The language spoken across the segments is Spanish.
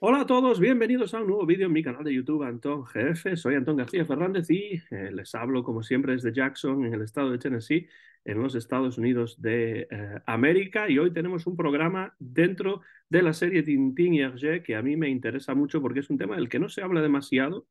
Hola a todos, bienvenidos a un nuevo vídeo en mi canal de YouTube Antón GF. Soy Antón García Fernández y les hablo como siempre desde Jackson, en el estado de Tennessee, en los Estados Unidos de América. Y hoy tenemos un programa dentro de la serie Tintín y Hergé que a mí me interesa mucho porque es un tema del que no se habla demasiado,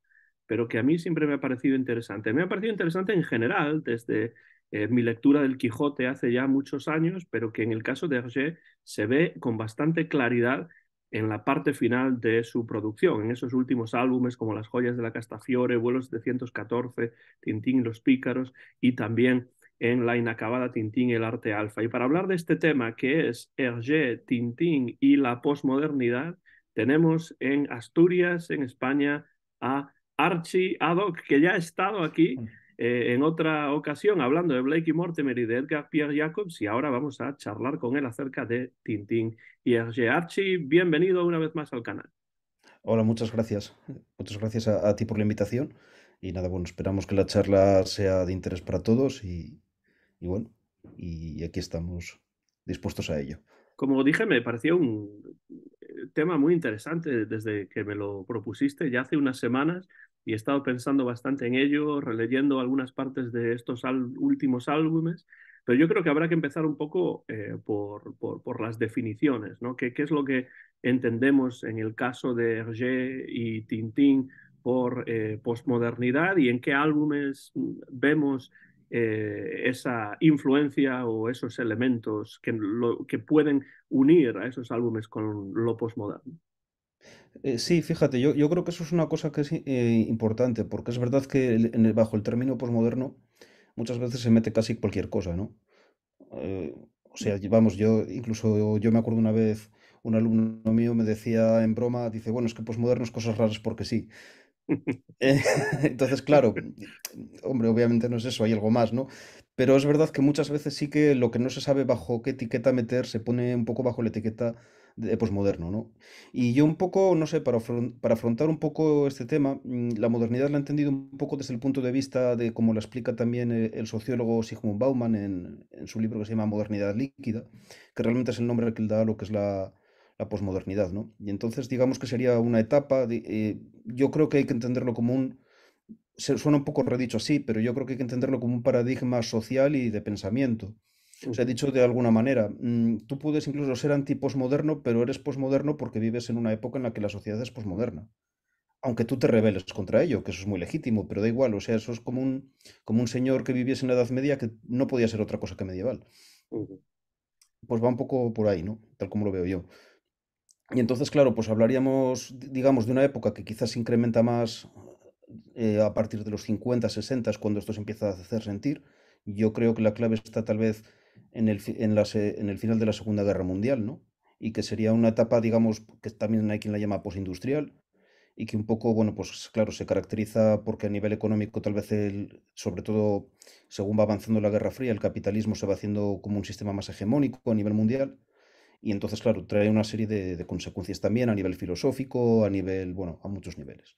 pero que a mí siempre me ha parecido interesante. Me ha parecido interesante en general desde mi lectura del Quijote hace ya muchos años, pero que en el caso de Hergé se ve con bastante claridad en la parte final de su producción, en esos últimos álbumes como Las joyas de la Castafiore, Vuelo 714, Tintín y los pícaros, y también en la inacabada Tintín y el arte alfa. Y para hablar de este tema que es Hergé, Tintín y la posmodernidad, tenemos en Asturias, en España, a Archie Haddock, que ya ha estado aquí en otra ocasión hablando de Blake y Mortimer y de Edgar Pierre Jacobs, y ahora vamos a charlar con él acerca de Tintín y Hergé. Archie, bienvenido una vez más al canal. Hola, muchas gracias. Muchas gracias a ti por la invitación. Y nada, bueno, esperamos que la charla sea de interés para todos y bueno, y aquí estamos dispuestos a ello. Como dije, me pareció un tema muy interesante desde que me lo propusiste ya hace unas semanas y he estado pensando bastante en ello, releyendo algunas partes de estos últimos álbumes, pero yo creo que habrá que empezar un poco por las definiciones, ¿no? ¿Qué es lo que entendemos en el caso de Hergé y Tintín por posmodernidad y en qué álbumes vemos esa influencia o esos elementos que pueden unir a esos álbumes con lo postmoderno? Sí, fíjate, yo creo que eso es una cosa que es importante, porque es verdad que bajo el término posmoderno muchas veces se mete casi cualquier cosa, ¿no? O sea, vamos, yo me acuerdo una vez, un alumno mío me decía en broma, dice, bueno, es que posmoderno es cosas raras porque sí. Eh, entonces, claro, hombre, obviamente no es eso, hay algo más, ¿no? Pero es verdad que muchas veces sí que lo que no se sabe bajo qué etiqueta meter se pone un poco bajo la etiqueta de posmoderno, ¿no? Y yo un poco, no sé, para afrontar un poco este tema, la modernidad la he entendido un poco desde el punto de vista de cómo la explica también el sociólogo Sigmund Bauman en su libro que se llama Modernidad líquida, que realmente es el nombre que él da a lo que es la posmodernidad, ¿no? Y entonces digamos que sería una etapa, yo creo que hay que entenderlo como suena un poco redicho así, pero yo creo que hay que entenderlo como un paradigma social y de pensamiento. O sea, Ujú, dicho de alguna manera, tú puedes incluso ser antiposmoderno, pero eres posmoderno porque vives en una época en la que la sociedad es posmoderna. Aunque tú te rebeles contra ello, que eso es muy legítimo, pero da igual, o sea, eso es como un señor que viviese en la Edad Media que no podía ser otra cosa que medieval. ujú. Pues va un poco por ahí, ¿no? Tal como lo veo yo. Y entonces, claro, pues hablaríamos, digamos, de una época que quizás se incrementa más a partir de los 50, 60, es cuando esto se empieza a hacer sentir. Yo creo que la clave está tal vez en el final de la Segunda Guerra Mundial, ¿no? Y que sería una etapa, digamos, que también hay quien la llama postindustrial, y que un poco, bueno, pues claro, se caracteriza porque a nivel económico tal vez sobre todo según va avanzando la Guerra Fría, el capitalismo se va haciendo como un sistema más hegemónico a nivel mundial y entonces, claro, trae una serie de consecuencias también a nivel filosófico, a nivel, bueno, a muchos niveles.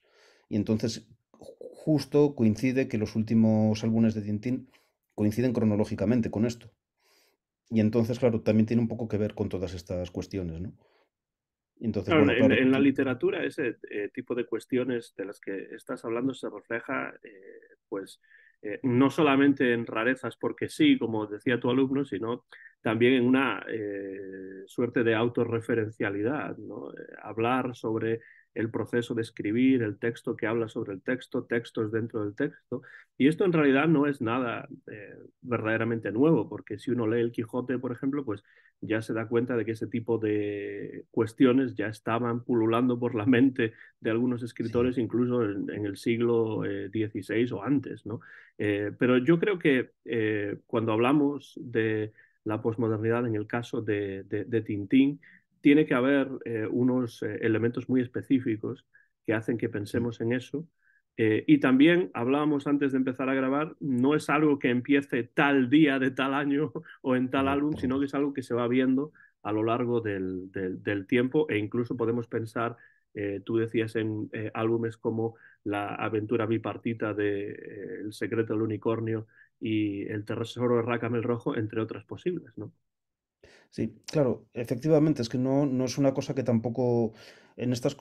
Y entonces, justo coincide que los últimos álbumes de Tintín coinciden cronológicamente con esto. Y entonces, claro, también tiene un poco que ver con todas estas cuestiones, ¿no? Y entonces, Claro, bueno, claro, en la literatura ese tipo de cuestiones de las que estás hablando se refleja, pues, no solamente en rarezas porque sí, como decía tu alumno, sino también en una suerte de autorreferencialidad, ¿no? Hablar sobre el proceso de escribir, el texto que habla sobre el texto, textos dentro del texto. Y esto en realidad no es nada verdaderamente nuevo, porque si uno lee el Quijote, por ejemplo, pues ya se da cuenta de que ese tipo de cuestiones ya estaban pululando por la mente de algunos sí. escritores, incluso en el siglo XVI o antes, ¿no? Pero yo creo que cuando hablamos de la posmodernidad en el caso de Tintín, tiene que haber unos elementos muy específicos que hacen que Mm, pensemos en eso. Y también hablábamos antes de empezar a grabar, no es algo que empiece tal día de tal año o en tal no, álbum, por sino que supuesto. es algo que se va viendo a lo largo del tiempo e incluso podemos pensar, tú decías en álbumes como La aventura bipartita de El secreto del unicornio y El tesoro de Rácame el rojo, entre otras posibles, ¿no? Sí, claro, efectivamente, es que no es una cosa que tampoco, en estas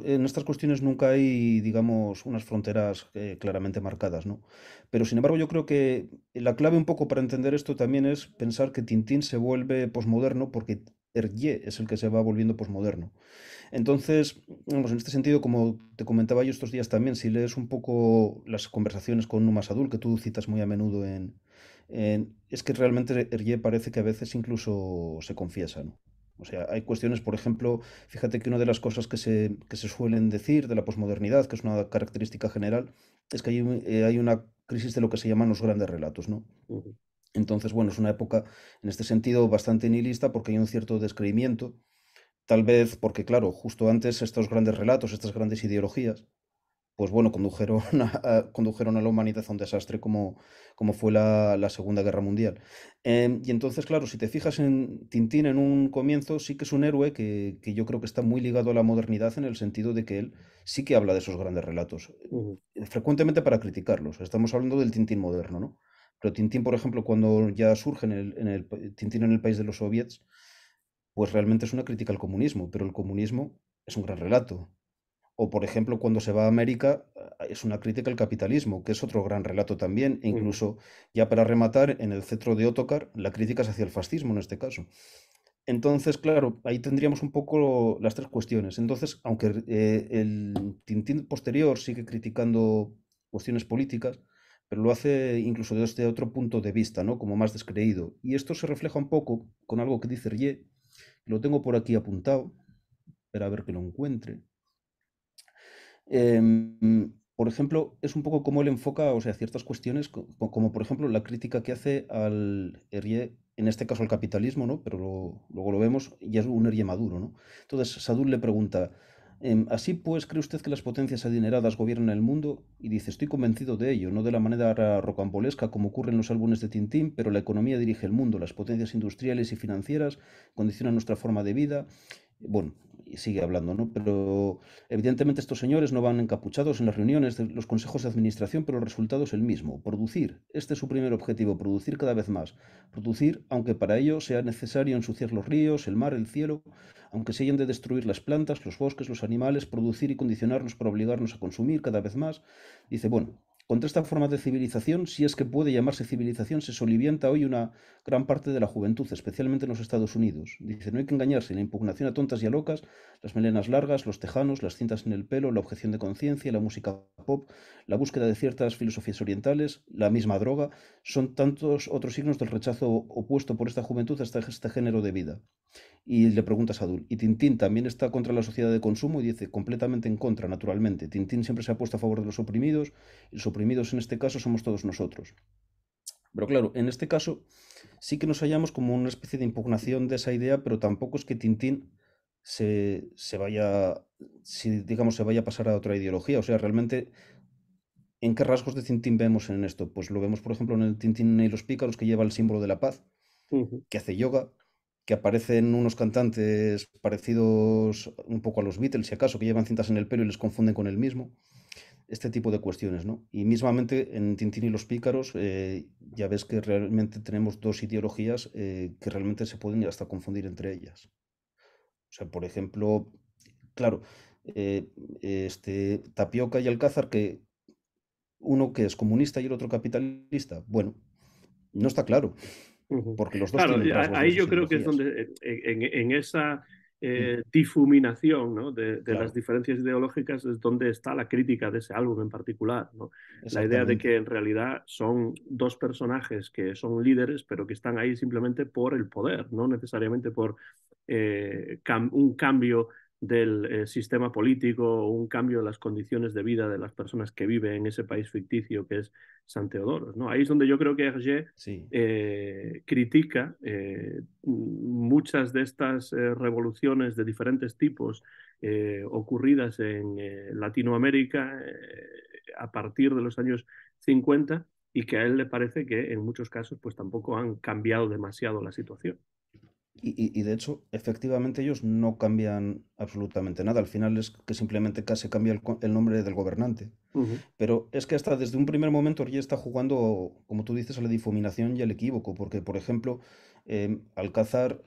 cuestiones nunca hay, digamos, unas fronteras claramente marcadas, ¿no? Pero sin embargo, yo creo que la clave un poco para entender esto también es pensar que Tintín se vuelve posmoderno porque Hergé es el que se va volviendo posmoderno. Entonces, vamos, en este sentido, como te comentaba yo estos días también, si lees un poco las conversaciones con Numa Sadul, que tú citas muy a menudo es que realmente Hergé parece que a veces incluso se confiesa, ¿no? O sea, hay cuestiones, por ejemplo, fíjate que una de las cosas que se suelen decir de la posmodernidad, que es una característica general, es que hay una crisis de lo que se llaman los grandes relatos, ¿no? Ujú, Entonces, bueno, es una época en este sentido bastante nihilista porque hay un cierto descreimiento. Tal vez porque, claro, justo antes estos grandes relatos, estas grandes ideologías, pues bueno, condujeron condujeron a la humanidad a un desastre como fue la Segunda Guerra Mundial. Y entonces, claro, si te fijas en Tintín en un comienzo, sí que es un héroe que yo creo que está muy ligado a la modernidad en el sentido de que él sí que habla de esos grandes relatos, ujú, frecuentemente para criticarlos. Estamos hablando del Tintín moderno, ¿no? Pero Tintín, por ejemplo, cuando ya surge Tintín en el país de los soviets, pues realmente es una crítica al comunismo, pero el comunismo es un gran relato. O, por ejemplo, cuando se va a América, es una crítica al capitalismo, que es otro gran relato también, e ujú, incluso, ya para rematar, en el cetro de Ottokar, la crítica es hacia el fascismo en este caso. Entonces, claro, ahí tendríamos un poco las tres cuestiones. Entonces, aunque el Tintín posterior sigue criticando cuestiones políticas, pero lo hace incluso desde otro punto de vista, ¿no? Como más descreído. Y esto se refleja un poco con algo que dice Rie, lo tengo por aquí apuntado, pero a ver que lo encuentre. Por ejemplo, es un poco como él enfoca, o sea, ciertas cuestiones, como, por ejemplo la crítica que hace al Hergé, en este caso al capitalismo, ¿no? Pero luego lo vemos, y es un Hergé maduro, ¿no? Entonces, Sadul le pregunta, ¿así pues cree usted que las potencias adineradas gobiernan el mundo? Y dice, estoy convencido de ello, no de la manera rocambolesca como ocurre en los álbumes de Tintín, pero la economía dirige el mundo, las potencias industriales y financieras condicionan nuestra forma de vida. Bueno, y sigue hablando, ¿no? Pero evidentemente estos señores no van encapuchados en las reuniones de los consejos de administración, pero el resultado es el mismo, producir. Este es su primer objetivo, producir cada vez más. Producir, aunque para ello sea necesario ensuciar los ríos, el mar, el cielo, aunque se hayan de destruir las plantas, los bosques, los animales, producir y condicionarnos para obligarnos a consumir cada vez más. Dice, bueno, contra esta forma de civilización, si es que puede llamarse civilización, se solivianta hoy una gran parte de la juventud, especialmente en los Estados Unidos. Dice, no hay que engañarse, la impugnación a tontas y a locas, las melenas largas, los tejanos, las cintas en el pelo, la objeción de conciencia, la música pop, la búsqueda de ciertas filosofías orientales, la misma droga, son tantos otros signos del rechazo opuesto por esta juventud a este género de vida. Y le pregunta a Sadul, ¿y Tintín también está contra la sociedad de consumo? Y dice, completamente en contra, naturalmente. Tintín siempre se ha puesto a favor de los oprimidos, y los oprimidos en este caso somos todos nosotros. Pero claro, en este caso sí que nos hallamos como una especie de impugnación de esa idea, pero tampoco es que Tintín se vaya, si digamos, se vaya a pasar a otra ideología. O sea, realmente, ¿en qué rasgos de Tintín vemos en esto? Pues lo vemos, por ejemplo, en el Tintín y los pícaros, que lleva el símbolo de la paz, ujú. que hace yoga, que aparecen unos cantantes parecidos un poco a los Beatles, si acaso, que llevan cintas en el pelo y les confunden con el mismo. Este tipo de cuestiones, ¿no? Y mismamente en Tintín y los pícaros ya ves que realmente tenemos dos ideologías que realmente se pueden hasta confundir entre ellas. O sea, por ejemplo, claro, Tapioca y Alcázar, que uno que es comunista y el otro capitalista, bueno, no está claro, Ujú. porque los dos Claro, tienen rasgos de las ahí dos yo creo que es ideologías. donde, en esa Mm, difuminación, ¿no? de las claro, diferencias ideológicas es donde está la crítica de ese álbum en particular, ¿no? La idea de que exactamente. en realidad son dos personajes que son líderes, pero que están ahí simplemente por el poder, no necesariamente por un cambio del sistema político o un cambio en las condiciones de vida de las personas que viven en ese país ficticio que es San Teodoro, ¿no? Ahí es donde yo creo que Hergé Sí, critica muchas de estas revoluciones de diferentes tipos ocurridas en Latinoamérica a partir de los años 50 y que a él le parece que en muchos casos pues tampoco han cambiado demasiado la situación. Y de hecho, efectivamente ellos no cambian absolutamente nada. Al final es que simplemente casi cambia el nombre del gobernante. Ujú, Pero es que hasta desde un primer momento ya está jugando, como tú dices, a la difuminación y al equívoco, porque, por ejemplo, Alcázar,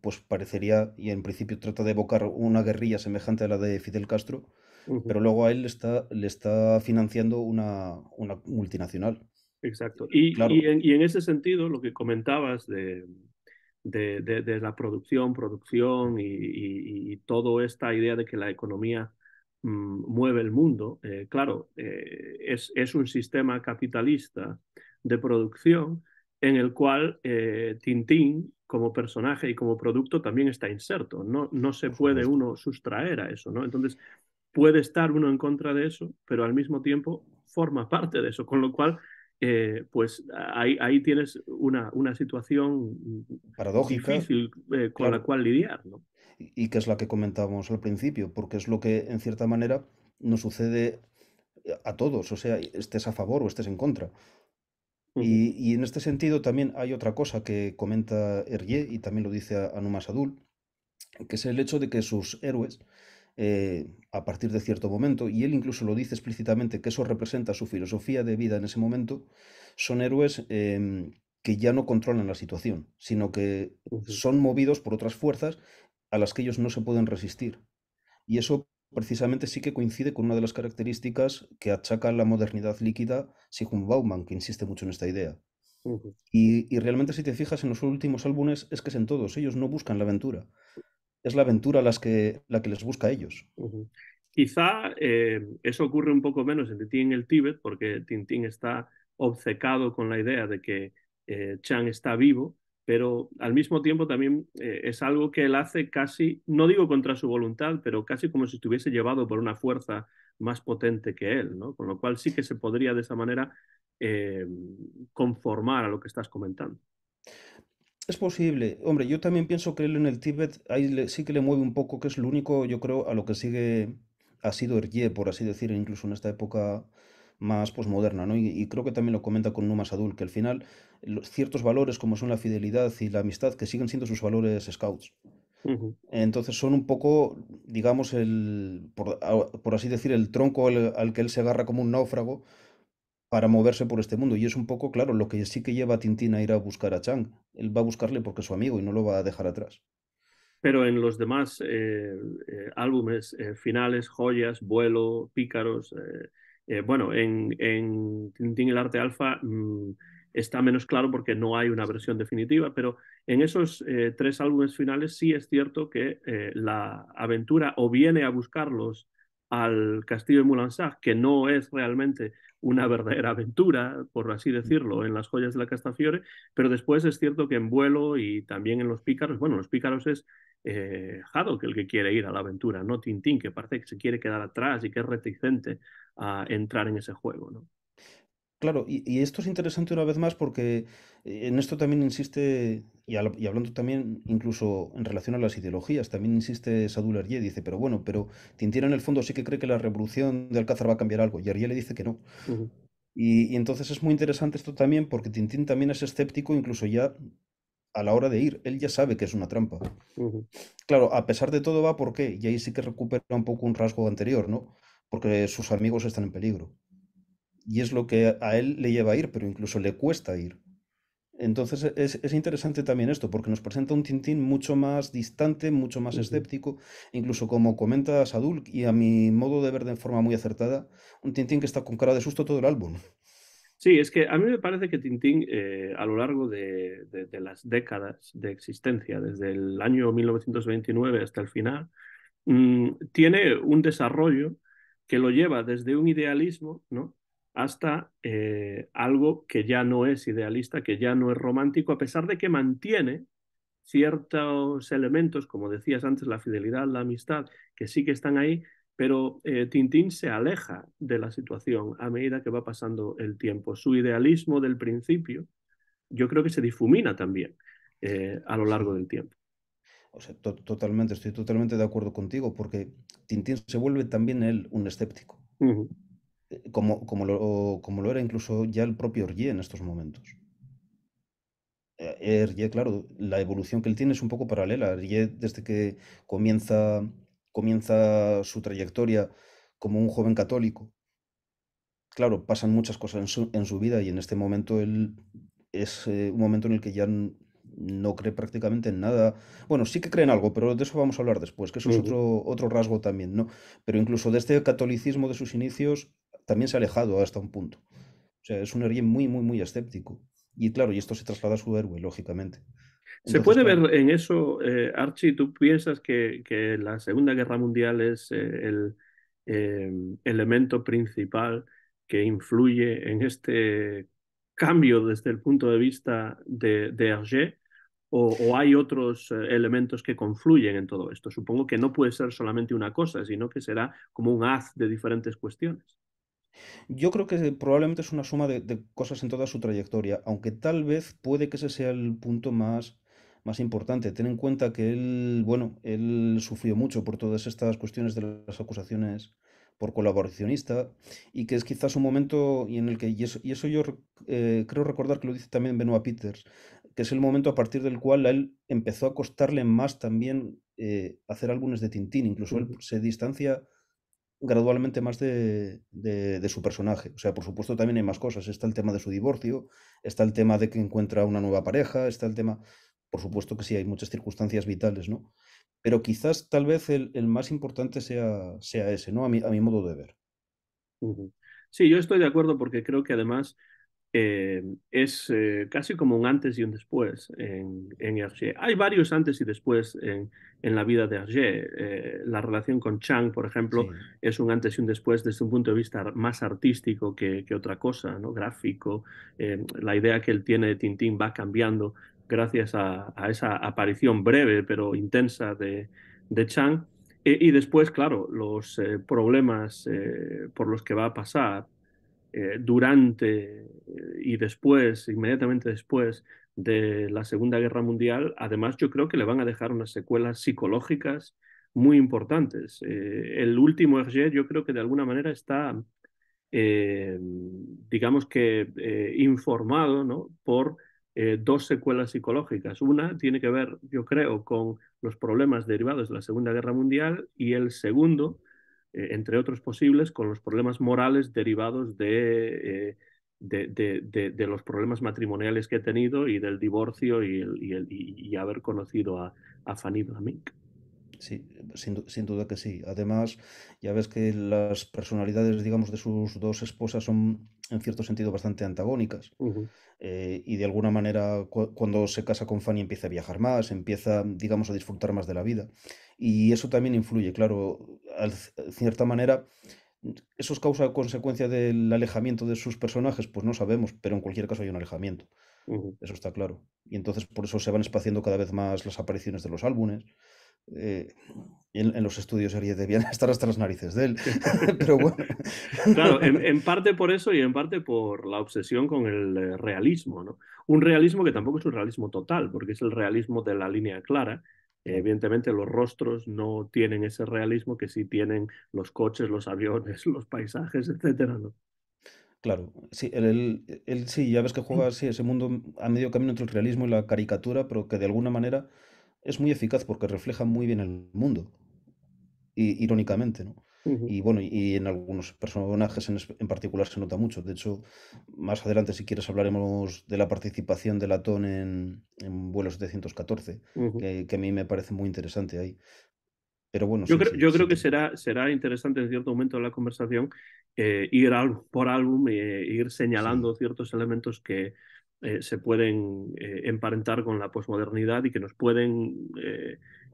pues parecería, y en principio trata de evocar una guerrilla semejante a la de Fidel Castro, ujú. pero luego a él le está financiando una multinacional. Exacto. Claro, Y en ese sentido, lo que comentabas de la producción y toda esta idea de que la economía mueve el mundo, claro, es un sistema capitalista de producción en el cual Tintín, como personaje y como producto, también está inserto. No, no se por puede supuesto. uno sustraer a eso, ¿no? Entonces, puede estar uno en contra de eso, pero al mismo tiempo forma parte de eso, con lo cual, pues ahí tienes una situación Paradójica, difícil con la claro, cual lidiar, ¿no? y que es la que comentábamos al principio, porque es lo que en cierta manera nos sucede a todos, o sea, estés a favor o estés en contra. Ujú, Y en este sentido también hay otra cosa que comenta Hergé y también lo dice Anuma Sadul, que es el hecho de que sus héroes, a partir de cierto momento, y él incluso lo dice explícitamente, que eso representa su filosofía de vida en ese momento, son héroes que ya no controlan la situación, sino que ujú, son movidos por otras fuerzas a las que ellos no se pueden resistir. Y eso precisamente sí que coincide con una de las características que achaca la modernidad líquida Sigmund Bauman, que insiste mucho en esta idea. ujú, Y realmente si te fijas en los últimos álbumes es que es en todos, ellos no buscan la aventura, es la aventura la que les busca a ellos. ujú. Quizá eso ocurre un poco menos en Tintín en el Tíbet, porque Tintín está obcecado con la idea de que Chang está vivo, pero al mismo tiempo también es algo que él hace casi, no digo contra su voluntad, pero casi como si estuviese llevado por una fuerza más potente que él, ¿no? Con lo cual sí que se podría de esa manera eh, conformar a lo que estás comentando. Es posible, hombre, yo también pienso que él en el Tíbet ahí sí que le mueve un poco, que es lo único, yo creo, a lo que sigue ha sido Hergé, por así decir, incluso en esta época más posmoderna, ¿no? Y creo que también lo comenta con Numa Sadul, que al final ciertos valores como son la fidelidad y la amistad, que siguen siendo sus valores scouts. Ujú. Entonces son un poco, digamos, por así decir, el tronco al que él se agarra como un náufrago para moverse por este mundo. Y es un poco, claro, lo que sí que lleva a Tintín a ir a buscar a Chang. Él va a buscarle porque es su amigo y no lo va a dejar atrás. Pero en los demás álbumes finales, Joyas, Vuelo, Pícaros, bueno, en Tintín el Arte Alfa está menos claro porque no hay una versión definitiva, pero en esos tres álbumes finales sí es cierto que la aventura o viene a buscarlos al castillo de Moulinsart, que no es realmente una verdadera aventura, por así decirlo, en las Joyas de la Castafiore, pero después es cierto que en Vuelo y también en Los Pícaros, bueno, Los Pícaros es Haddock el que quiere ir a la aventura, no Tintín, que parece que se quiere quedar atrás y que es reticente a entrar en ese juego, ¿no? Claro, y esto es interesante una vez más porque en esto también insiste, y hablando también incluso en relación a las ideologías, también insiste Sadul Hergé, dice, pero bueno, pero Tintín en el fondo sí que cree que la revolución de Alcázar va a cambiar algo, y Hergé le dice que no. Uh -huh, Y entonces es muy interesante esto también porque Tintín también es escéptico incluso ya a la hora de ir, él ya sabe que es una trampa. uh -huh, Claro, a pesar de todo va por qué, y ahí sí que recupera un poco un rasgo anterior, ¿no? Porque sus amigos están en peligro. Y es lo que a él le lleva a ir, pero incluso le cuesta ir. Entonces es interesante también esto, porque nos presenta un Tintín mucho más distante, mucho más uh -huh. escéptico, incluso como comenta Sadul, y a mi modo de ver de forma muy acertada, un Tintín que está con cara de susto todo el álbum. Sí, es que a mí me parece que Tintín, a lo largo de las décadas de existencia, desde el año 1929 hasta el final, tiene un desarrollo que lo lleva desde un idealismo, ¿no? hasta algo que ya no es idealista, que ya no es romántico, a pesar de que mantiene ciertos elementos, como decías antes, la fidelidad, la amistad, que sí que están ahí, pero Tintín se aleja de la situación a medida que va pasando el tiempo. Su idealismo del principio, yo creo que se difumina también a lo largo Sí, del tiempo. o sea, totalmente, estoy totalmente de acuerdo contigo, porque Tintín se vuelve también él un escéptico, Uh -huh. como lo era incluso ya el propio Hergé en estos momentos. Hergé, claro, la evolución que él tiene es un poco paralela. Hergé, desde que comienza, comienza su trayectoria como un joven católico, claro, pasan muchas cosas en su vida y en este momento él es un momento en el que ya no cree prácticamente en nada. Bueno, sí que cree en algo, pero de eso vamos a hablar después, que eso es Ujú. otro rasgo también, ¿no? Pero incluso de este catolicismo de sus inicios también se ha alejado hasta un punto. O sea, es un Erguín muy, muy, muy escéptico. Y claro, y esto se traslada a su héroe, lógicamente. ¿Se Entonces, puede ver claro, en eso, Archie? ¿Tú piensas que la Segunda Guerra Mundial es el eh, elemento principal que influye en este cambio desde el punto de vista de Hergé? ¿O hay otros elementos que confluyen en todo esto? Supongo que no puede ser solamente una cosa, sino que será como un haz de diferentes cuestiones. yo creo que probablemente es una suma de cosas en toda su trayectoria, aunque tal vez puede que ese sea el punto más, más importante. Ten en cuenta que él, bueno, él sufrió mucho por todas estas cuestiones de las acusaciones por colaboracionista y que es quizás un momento y en el que, y eso yo creo recordar que lo dice también Benoit Peters, que es el momento a partir del cual a él empezó a costarle más también hacer álbumes de Tintín, incluso él Ujú, se distancia gradualmente más de su personaje. O sea, por supuesto también hay más cosas. Está el tema de su divorcio, está el tema de que encuentra una nueva pareja, está el tema, por supuesto que sí, hay muchas circunstancias vitales, ¿no? Pero quizás tal vez el más importante sea ese, ¿no? A mi modo de ver. ujú. Sí, yo estoy de acuerdo porque creo que además es casi como un antes y un después en Hergé. Hay varios antes y después en la vida de Hergé. La relación con Chang, por ejemplo, Sí, es un antes y un después desde un punto de vista más artístico que otra cosa, ¿no? Gráfico. La idea que él tiene de Tintín va cambiando gracias a esa aparición breve pero intensa de Chang. Y después, claro, los problemas por los que va a pasar durante y después, inmediatamente después de la Segunda Guerra Mundial, además yo creo que le van a dejar unas secuelas psicológicas muy importantes. El último Hergé yo creo que de alguna manera está digamos que informado, ¿no? Por dos secuelas psicológicas. Una tiene que ver, yo creo, con los problemas derivados de la Segunda Guerra Mundial y el segundo, entre otros posibles, con los problemas morales derivados de los problemas matrimoniales que he tenido y del divorcio y haber conocido a Fanny Blamink. sí, sin duda que sí. Además, ya ves que las personalidades, digamos, de sus dos esposas son en cierto sentido bastante antagónicas. Uh -huh, Y de alguna manera cuando se casa con Fanny empieza a viajar más, empieza, digamos, a disfrutar más de la vida. Y eso también influye, claro, cierta manera, ¿eso es causa o consecuencia del alejamiento de sus personajes? Pues no sabemos, pero en cualquier caso hay un alejamiento, uh -huh. eso está claro. Y entonces por eso se van espaciando cada vez más las apariciones de los álbumes. eh, en los estudios serie debían estar hasta las narices de él, pero bueno. Claro, en parte por eso y en parte por la obsesión con el realismo, ¿no? Un realismo que Sí, tampoco es un realismo total, porque es el realismo de la línea clara. claro. Evidentemente, los rostros no tienen ese realismo que sí tienen los coches, los aviones, los paisajes, etcétera, ¿no? Claro, sí, él sí, ya ves que juega así ese mundo a medio camino entre el realismo y la caricatura, pero que de alguna manera es muy eficaz porque refleja muy bien el mundo, irónicamente, ¿no? Ujú, Y bueno, y en algunos personajes en particular se nota mucho. De hecho, más adelante, si quieres, hablaremos de la participación de Latón en vuelo 714, ujú. que a mí me parece muy interesante ahí. Pero bueno, sí, sí, Yo sí, creo que será interesante en cierto momento de la conversación ir álbum por álbum, ir sí, señalando ciertos elementos que se pueden emparentar con la posmodernidad y que nos pueden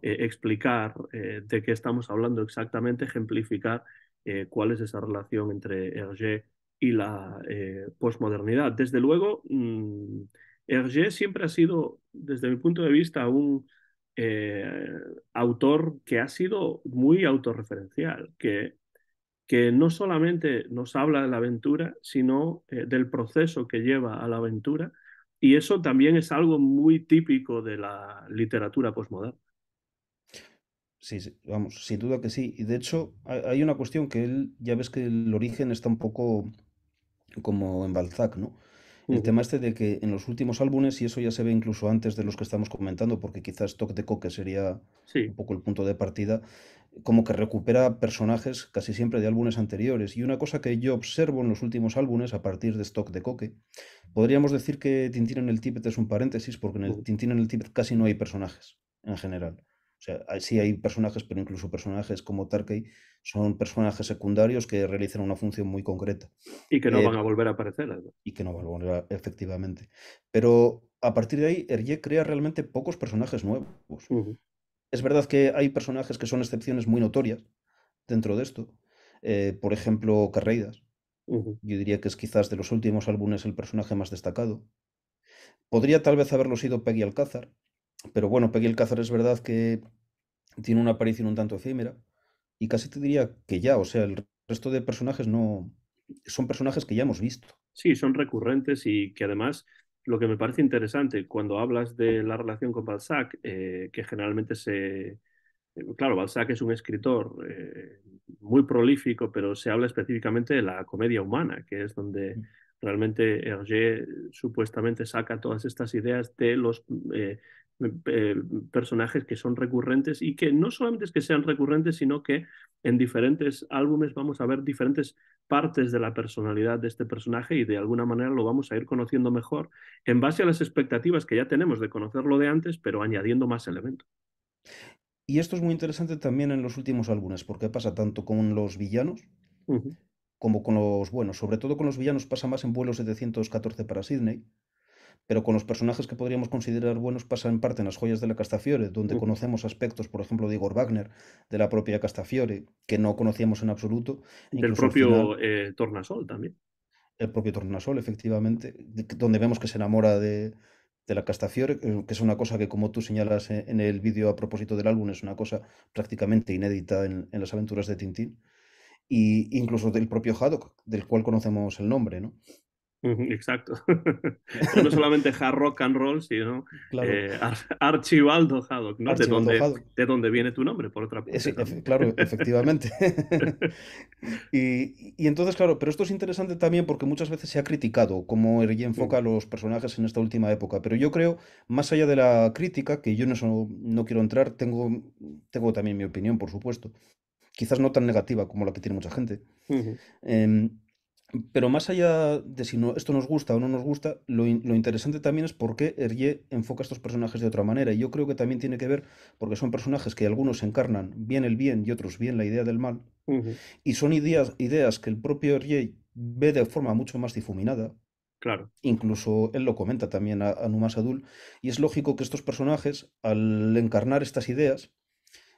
explicar de qué estamos hablando exactamente, ejemplificar cuál es esa relación entre Hergé y la posmodernidad. Desde luego, Hergé siempre ha sido, desde mi punto de vista, un eh, autor que ha sido muy autorreferencial, que no solamente nos habla de la aventura, sino del proceso que lleva a la aventura, y eso también es algo muy típico de la literatura postmoderna. sí, sí, vamos, sin duda que sí. Y de hecho, hay una cuestión que él, ya ves que el origen está un poco como en Balzac, ¿no? El Ujú. tema este de que en los últimos álbumes, y eso ya se ve incluso antes de los que estamos comentando, porque quizás Toc de Coque sería un Sí, poco el punto de partida, como que recupera personajes casi siempre de álbumes anteriores. Y una cosa que yo observo en los últimos álbumes, a partir de Stock de Coque, podríamos decir que Tintín en el Tíbet es un paréntesis, porque en el ujú, Tintín en el Tíbet casi no hay personajes en general. O sea, sí hay personajes, pero incluso personajes como Tarkey son personajes secundarios que realizan una función muy concreta. y que no van Eh, a volver a aparecer, además. y que no va a volver efectivamente. Pero a partir de ahí, Hergé crea realmente pocos personajes nuevos. Ujú, Es verdad que hay personajes que son excepciones muy notorias dentro de esto. Por ejemplo, Carreidas. ujú. Yo diría que es quizás de los últimos álbumes el personaje más destacado. Podría tal vez haberlo sido Peggy Alcázar, pero bueno, Peggy Alcázar es verdad que tiene una aparición un tanto efímera y casi te diría que ya, o sea, el resto de personajes no son personajes que ya hemos visto. Sí, son recurrentes y que además lo que me parece interesante cuando hablas de la relación con Balzac, que generalmente claro, Balzac es un escritor muy prolífico, pero se habla específicamente de la comedia humana, que es donde realmente Hergé supuestamente saca todas estas ideas de los eh, personajes que son recurrentes y que no solamente es que sean recurrentes, sino que en diferentes álbumes vamos a ver diferentes partes de la personalidad de este personaje y de alguna manera lo vamos a ir conociendo mejor en base a las expectativas que ya tenemos de conocerlo de antes, pero añadiendo más elementos. Y esto es muy interesante también en los últimos álbumes, porque pasa tanto con los villanos Ujú, como con los buenos. Sobre todo con los villanos pasa más en vuelo 714 para Sydney, pero con los personajes que podríamos considerar buenos pasa en parte en las joyas de la Castafiore, donde ujú. conocemos aspectos, por ejemplo, de Igor Wagner, de la propia Castafiore, que no conocíamos en absoluto, e Del incluso al final propio Tornasol también. el propio Tornasol, efectivamente, donde vemos que se enamora de la Castafiore, que es una cosa que, como tú señalas en el vídeo a propósito del álbum, es una cosa prácticamente inédita en las aventuras de Tintín, y incluso del propio Haddock, del cual conocemos el nombre, ¿no? Ujú, exacto. Ya no solamente hard rock and roll, sino Claro, Archibaldo Haddock, ¿no? Archibaldo Haddock. De dónde viene tu nombre, por otra Sí, parte también. claro, efectivamente. Y entonces, claro, pero esto es interesante también porque muchas veces se ha criticado cómo Hergé enfoca Ujú, a los personajes en esta última época, pero yo creo, más allá de la crítica, que yo en eso no quiero entrar, tengo también mi opinión, por supuesto, quizás no tan negativa como la que tiene mucha gente. ujú, Em, pero más allá de si esto nos gusta o no nos gusta, lo interesante también es por qué Hergé enfoca a estos personajes de otra manera. Y yo creo que también tiene que ver porque son personajes que algunos encarnan bien el bien y otros bien la idea del mal. ujú. Y son ideas que el propio Hergé ve de forma mucho más difuminada. Claro. Incluso él lo comenta también a Numa Sadul. Y es lógico que estos personajes, al encarnar estas ideas,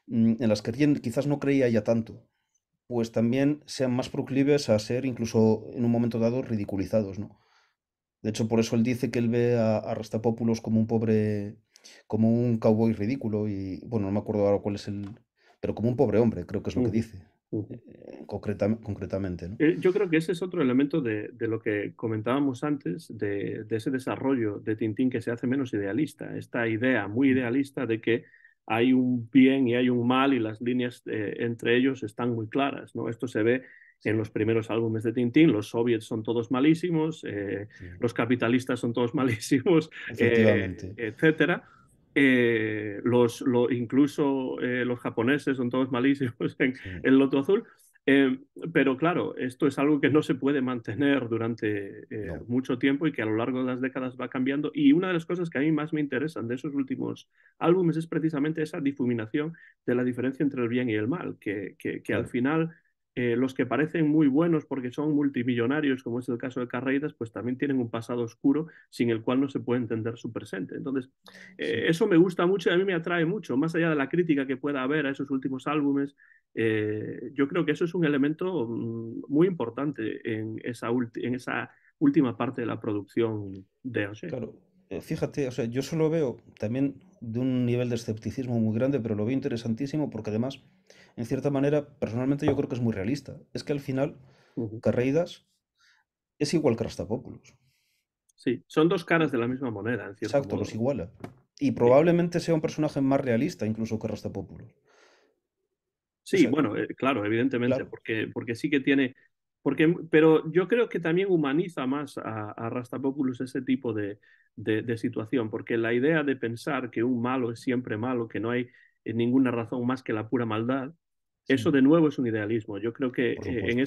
en las que Hergé quizás no creía ya tanto, pues también sean más proclives a ser incluso en un momento dado ridiculizados, ¿no? De hecho, por eso él dice que él ve a Rastapopoulos como un pobre, como un cowboy ridículo y, bueno, no me acuerdo ahora cuál es pero como un pobre hombre, creo que es lo que Ujú, dice, ujú. concretamente, ¿no? Yo creo que ese es otro elemento de lo que comentábamos antes, de ese desarrollo de Tintín que se hace menos idealista, esta idea muy idealista de que hay un bien y hay un mal y las líneas entre ellos están muy claras, ¿no? Esto se ve en los primeros álbumes de Tintín, los soviets son todos malísimos, Sí, los capitalistas son todos malísimos, efectivamente, etcétera. Incluso los japoneses son todos malísimos sí, en Loto Azul. Eh, pero claro, esto es algo que no se puede mantener durante no, mucho tiempo y que a lo largo de las décadas va cambiando. Y una de las cosas que a mí más me interesan de esos últimos álbumes es precisamente esa difuminación de la diferencia entre el bien y el mal, que al claro, final los que parecen muy buenos porque son multimillonarios, como es el caso de Carreiras, pues también tienen un pasado oscuro sin el cual no se puede entender su presente. Entonces, sí. eso me gusta mucho y a mí me atrae mucho, más allá de la crítica que pueda haber a esos últimos álbumes. Yo creo que eso es un elemento muy importante en esa última parte de la producción de Hergé. Claro, fíjate, o sea, yo solo veo también de un nivel de escepticismo muy grande, pero lo veo interesantísimo porque además, en cierta manera, personalmente yo creo que es muy realista. Es que al final, Ujú. Carreidas es igual que Rastapopoulos. Sí, son dos caras de la misma moneda, en cierto Exacto, modo. los iguala. Y Sí, probablemente sea un personaje más realista incluso que Rastapopoulos. O sí, sea, bueno, claro, evidentemente, claro, porque sí que tiene. Pero yo creo que también humaniza más a Rastapopoulos ese tipo de situación, porque la idea de pensar que un malo es siempre malo, que no hay ninguna razón más que la pura maldad, eso Sí, de nuevo es un idealismo. Yo creo que por supuesto.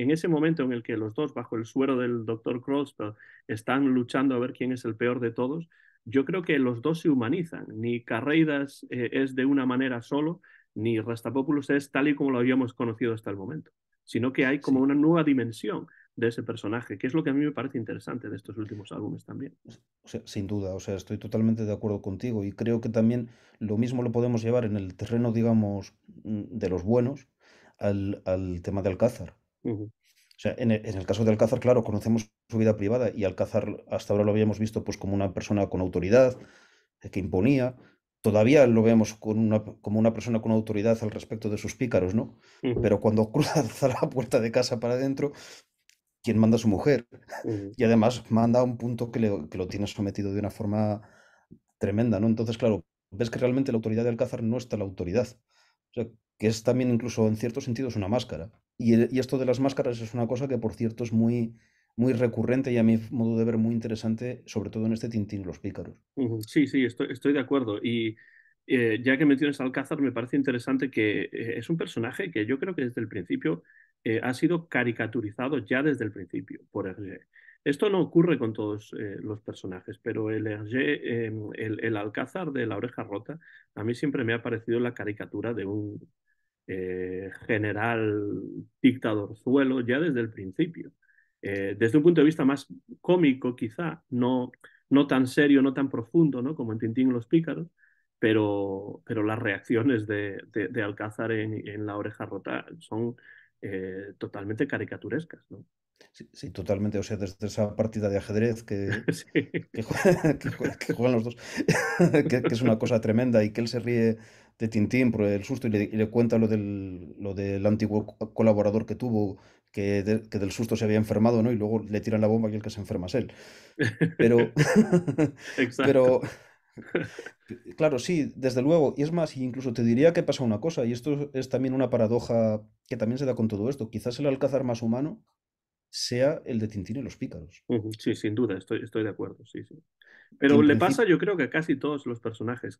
en ese momento en el que los dos, bajo el suero del doctor Crossfeld, están luchando a ver quién es el peor de todos, yo creo que los dos se humanizan. Ni Carreidas es de una manera solo, ni Rastapopoulos es tal y como lo habíamos conocido hasta el momento, sino que hay como Sí. una nueva dimensión de ese personaje, que es lo que a mí me parece interesante de estos últimos álbumes también. O sea, sin duda, o sea, estoy totalmente de acuerdo contigo y creo que también lo mismo lo podemos llevar en el terreno, digamos, de los buenos al tema de Alcázar. Uh -huh, O sea, en el caso de Alcázar, claro, conocemos su vida privada y Alcázar hasta ahora lo habíamos visto pues como una persona con autoridad, que imponía. Todavía lo vemos como una persona con autoridad al respecto de sus pícaros, ¿no? uh -huh, Pero cuando cruza la puerta de casa para adentro, quien manda a su mujer. uh -huh, Y además manda a un punto que lo tiene sometido de una forma tremenda, ¿no? Entonces, claro, ves que realmente la autoridad de Alcázar no está la autoridad. O sea, que es también incluso en ciertos sentidos una máscara. Y esto de las máscaras es una cosa que, por cierto, es muy, muy recurrente y a mi modo de ver muy interesante, sobre todo en este Tintín, los pícaros. uh -huh. Sí, sí, estoy de acuerdo. Y ya que mencionas a Alcázar, me parece interesante que es un personaje que yo creo que desde el principio ha sido caricaturizado ya desde el principio por Hergé. Esto no ocurre con todos los personajes, pero el Hergé, el Alcázar de la oreja rota, a mí siempre me ha parecido la caricatura de un general dictadorzuelo ya desde el principio. Desde un punto de vista más cómico, quizá, no tan serio, no tan profundo, ¿no? Como en Tintín y los Pícaros, pero las reacciones de Alcázar en La Oreja Rota son totalmente caricaturescas, ¿no? Sí, sí, totalmente. O sea, desde esa partida de ajedrez Sí. que juegan los dos, que es una cosa tremenda y que él se ríe de Tintín por el susto y le cuenta lo del antiguo colaborador que tuvo, que del susto se había enfermado, ¿no? Y luego le tiran la bomba y el que se enferma es él. Pero, Exacto. pero, claro, sí, desde luego. Y es más, incluso te diría que pasa una cosa, y esto es también una paradoja que también se da con todo esto. Quizás el Alcázar más humano sea el de Tintín y los pícaros. Sí, sin duda, estoy de acuerdo, sí, sí. Que Pero en le pasa, principio, yo creo que a casi todos los personajes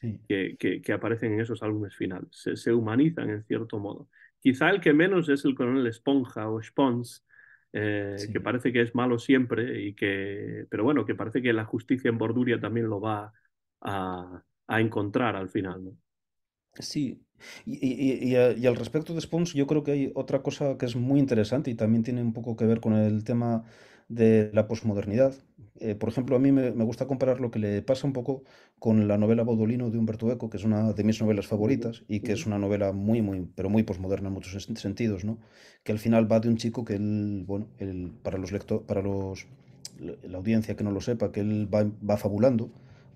sí, que aparecen en esos álbumes finales. Se humanizan en cierto modo. Quizá el que menos es el coronel Esponja o Spons, que sí. parece que es malo siempre pero bueno, que parece que la justicia en Borduria también lo va a encontrar al final, ¿no? Sí, y al respecto de Spons, yo creo que hay otra cosa que es muy interesante y también tiene un poco que ver con el tema de la posmodernidad. Por ejemplo, a mí me gusta comparar lo que le pasa un poco con la novela Baudolino de Umberto Eco, que es una de mis novelas Ujú, favoritas y que ujú, es una novela muy, muy, pero muy posmoderna en muchos sentidos, ¿no? Que al final va de un chico que él, bueno, para los lectores, la audiencia que no lo sepa, que él va fabulando,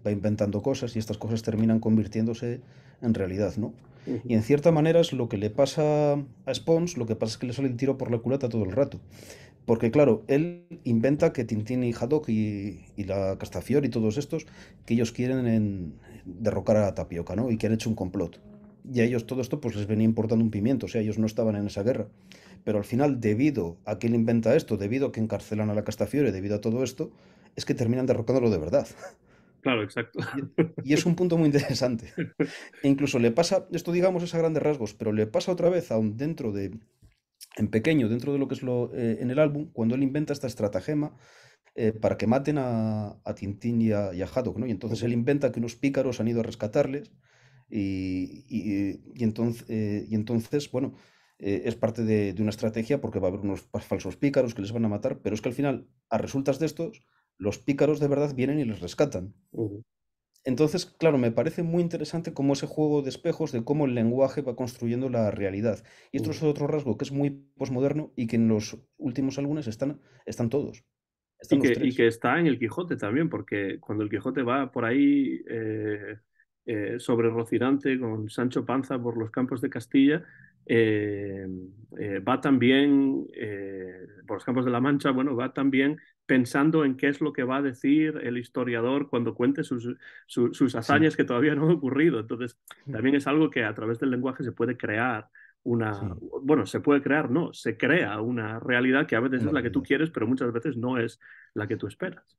va inventando cosas y estas cosas terminan convirtiéndose en realidad, ¿no? ujú. Y en cierta manera es lo que le pasa a Spons, lo que pasa es que le sale el tiro por la culata todo el rato. Porque claro, él inventa que Tintín y Haddock y la Castafiore y todos estos, que ellos quieren derrocar a Tapioca, ¿no? Y que han hecho un complot. Y a ellos todo esto pues les venía importando un pimiento, o sea, ellos no estaban en esa guerra. Pero al final, debido a que él inventa esto, debido a que encarcelan a la Castafiore, debido a todo esto, es que terminan derrocándolo de verdad. Claro, exacto. Y, y es un punto muy interesante. E incluso le pasa, esto digamos es a grandes rasgos, pero le pasa otra vez aún en pequeño, dentro de lo que es en el álbum, cuando él inventa esta estratagema para que maten a Tintín y a Haddock, ¿no? Y entonces él Ujú, inventa que unos pícaros han ido a rescatarles y entonces, bueno, es parte de una estrategia porque va a haber unos falsos pícaros que les van a matar, pero es que al final, a resultas de estos, los pícaros de verdad vienen y les rescatan. ujú, Entonces, claro, me parece muy interesante cómo ese juego de espejos, de cómo el lenguaje va construyendo la realidad. Y esto ujú. es otro rasgo que es muy posmoderno y que en los últimos álbumes están todos, están los Y tres. que está en el Quijote también, porque cuando el Quijote va por ahí sobre Rocinante con Sancho Panza por los campos de Castilla, eh, va también por los campos de la Mancha, bueno, va también pensando en qué es lo que va a decir el historiador cuando cuente sus Sí, hazañas que todavía no han ocurrido. Entonces, también es algo que a través del lenguaje se puede crear una, sí, bueno, se puede crear, no, se crea una realidad que a veces es una la que tú realidad. quieres, pero muchas veces no es la que tú esperas.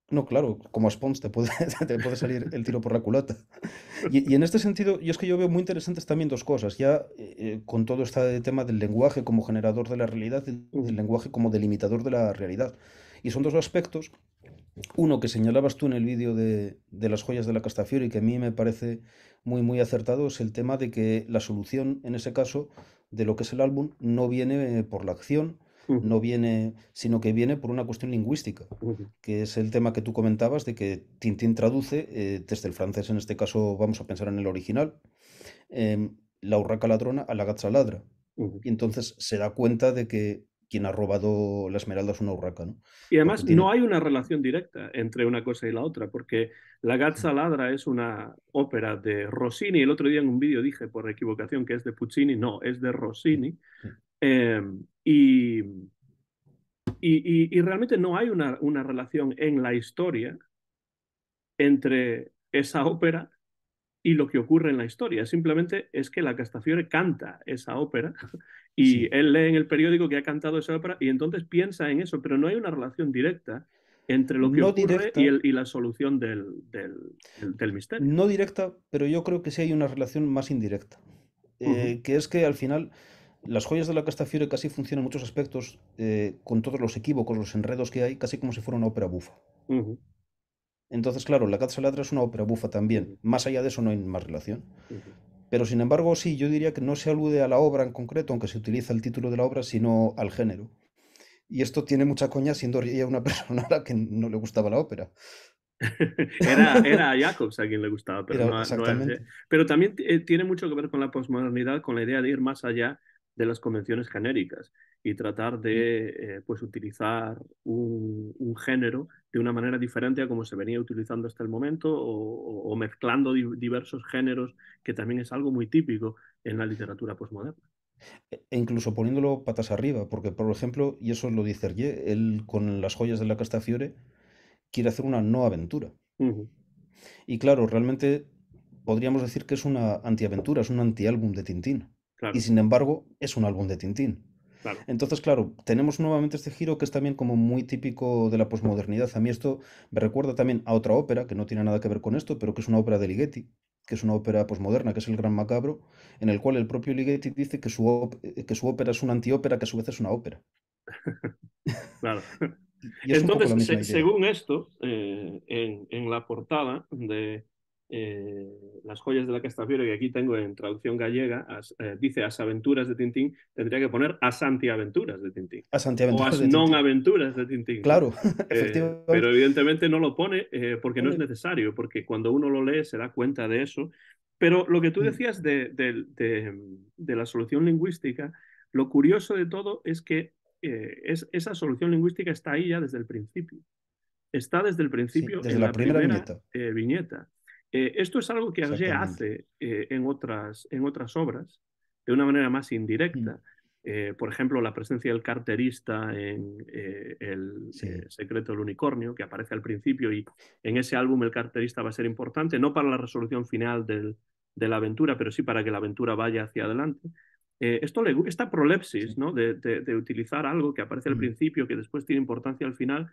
No, claro, como a Spons te puede, te puede salir el tiro por la culata. Y en este sentido, yo es que yo veo muy interesantes también dos cosas, ya con todo este tema del lenguaje como generador de la realidad y del Ujú, lenguaje como delimitador de la realidad. Y son dos aspectos, uno que señalabas tú en el vídeo de las joyas de la Castafiore y que a mí me parece muy, muy acertado, es el tema de que la solución, en ese caso, de lo que es el álbum, no viene por la acción, ujú, no viene, sino que viene por una cuestión lingüística, ujú, que es el tema que tú comentabas de que Tintín traduce desde el francés, en este caso vamos a pensar en el original, la urraca ladrona a la gazza ladra. ujú. Y entonces se da cuenta de que quien ha robado la esmeralda es una urraca, ¿no? Y Porque además no tiene... hay una relación directa entre una cosa y la otra, porque La Sí, Gazza Ladra es una ópera de Rossini. El otro día en un vídeo dije por equivocación que es de Puccini, no, es de sí, Rossini. sí. Eh, y, y realmente no hay una relación en la historia entre esa ópera y lo que ocurre en la historia. Simplemente es que la Castafiore canta esa ópera y Sí. él lee en el periódico que ha cantado esa ópera y entonces piensa en eso, pero no hay una relación directa entre lo que No ocurre directa, y la solución del misterio. no directa, pero yo creo que sí hay una relación más indirecta. Ujú, Que es que al final las joyas de la Castafiore casi funcionan en muchos aspectos, con todos los equívocos, los enredos que hay, casi como si fuera una ópera bufa. ujú, Entonces, claro, La Cazza Ladra es una ópera bufa también. ujú, Más allá de eso no hay más relación. ujú. Pero sin embargo, sí, yo diría que no se alude a la obra en concreto, aunque se utiliza el título de la obra, sino al género. Y esto tiene mucha coña siendo ella una persona a la que no le gustaba la ópera. Era a Jacobs a quien le gustaba, pero Era no es. exactamente. Pero también tiene mucho que ver con la posmodernidad, con la idea de ir más allá de las convenciones genéricas y tratar Mm, de pues, utilizar un género de una manera diferente a como se venía utilizando hasta el momento o mezclando diversos géneros, que también es algo muy típico en la literatura posmoderna. E incluso poniéndolo patas arriba, porque, por ejemplo, y eso lo dice Hergé, él con las joyas de la Castafiore quiere hacer una no aventura. Ujú, Y claro, realmente podríamos decir que es una antiaventura, es un antiálbum de Tintín. Y claro, sin embargo, es un álbum de Tintín. claro. Entonces, claro, tenemos nuevamente este giro que es también como muy típico de la posmodernidad. A mí esto me recuerda también a otra ópera que no tiene nada que ver con esto, pero que es una ópera de Ligeti, que es una ópera posmoderna, que es El Gran Macabro, en el cual el propio Ligeti dice que que su ópera es una antiópera, que a su vez es una ópera. Claro. Y es un poco la Entonces, misma idea. según esto, en la portada de Las joyas de la Castafiore, que aquí tengo en traducción gallega, dice As aventuras de Tintín, tendría que poner As antiaventuras de Tintín A o Santiaventuras As de non Tintín. aventuras de Tintín, ¿no? Claro, Pero efectivamente. evidentemente no lo pone porque no es Pone- necesario, porque cuando uno lo lee se da cuenta de eso. Pero lo que tú mm, decías de la solución lingüística, lo curioso de todo es que esa solución lingüística está ahí ya desde el principio. Está desde el sí, principio desde en la la primera primera viñeta. viñeta. Esto es algo que Hergé Exactamente. hace en otras obras de una manera más Mm, indirecta. Por ejemplo, la presencia del carterista en El sí, secreto del unicornio, que aparece al principio y en ese álbum el carterista va a ser importante, no para la resolución final de la aventura, pero sí para que la aventura vaya hacia adelante. Esta prolepsis, sí. ¿no? De utilizar algo que aparece al Mm, principio, que después tiene importancia al final,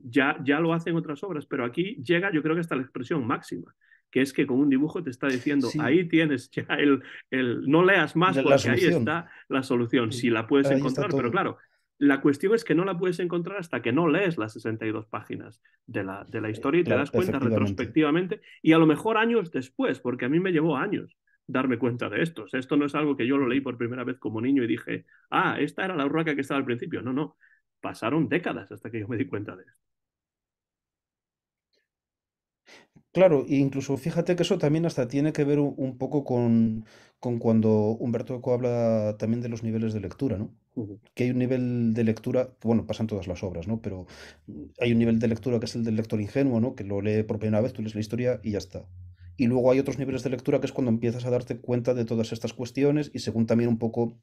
ya lo hacen otras obras, pero aquí llega yo creo que hasta la expresión máxima, que es que con un dibujo te está diciendo, sí, ahí tienes ya no leas más la porque ahí solución. está la solución, si Sí, la puedes ahí está encontrar, pero todo. claro, la cuestión es que no la puedes encontrar hasta que no lees las 62 páginas de la historia y te Claro, das cuenta efectivamente. retrospectivamente y a lo mejor años después, porque a mí me llevó años darme cuenta de esto. O sea, esto no es algo que yo lo leí Mm. por primera vez como niño y dije, ah, esta era la urraca que estaba al principio. No, no, pasaron décadas hasta que yo me di cuenta de esto. Claro, e incluso fíjate que eso también hasta tiene que ver un poco con cuando Humberto Eco habla también de los niveles de lectura, ¿no? Uh Que hay un nivel de lectura, que, bueno, pasa en todas las obras, ¿no? Pero hay un nivel de lectura que es el del lector ingenuo, ¿no? Que lo lee por primera vez, tú lees la historia y ya está. Y luego hay otros niveles de lectura que es cuando empiezas a darte cuenta de todas estas cuestiones y según también un poco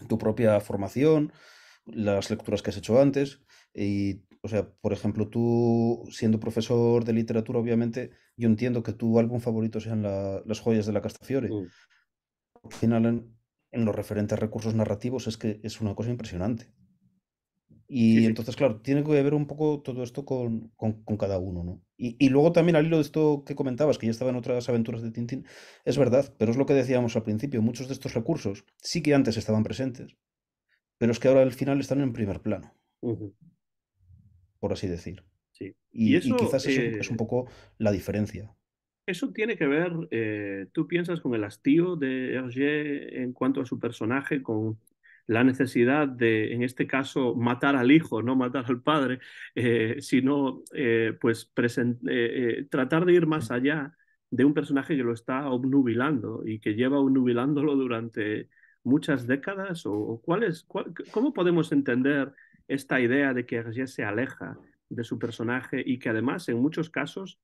tu propia formación, las lecturas que has hecho antes. Y, o sea, por ejemplo, tú siendo profesor de literatura, obviamente, yo entiendo que tu álbum favorito sean las joyas de la Castafiore. -huh. Al final, en lo referente a recursos narrativos es que es una cosa impresionante. Sí, Y sí. entonces, claro, tiene que ver un poco todo esto con cada uno, ¿no? Y luego también al hilo de esto que comentabas, que ya estaba en otras aventuras de Tintín, es verdad, pero es lo que decíamos al principio, muchos de estos recursos sí que antes estaban presentes, pero es que ahora al final están en primer plano, Ujú, por así decir. sí. Y Y quizás eso es un poco la diferencia. eso tiene que ver, ¿tú piensas con el hastío de Hergé en cuanto a su personaje, con la necesidad de, en este caso, matar al hijo, no matar al padre, sino pues tratar de ir más allá de un personaje que lo está obnubilando y que lleva obnubilándolo durante muchas décadas? ¿O cómo podemos entender esta idea de que Hergé se aleja de su personaje y que además en muchos casos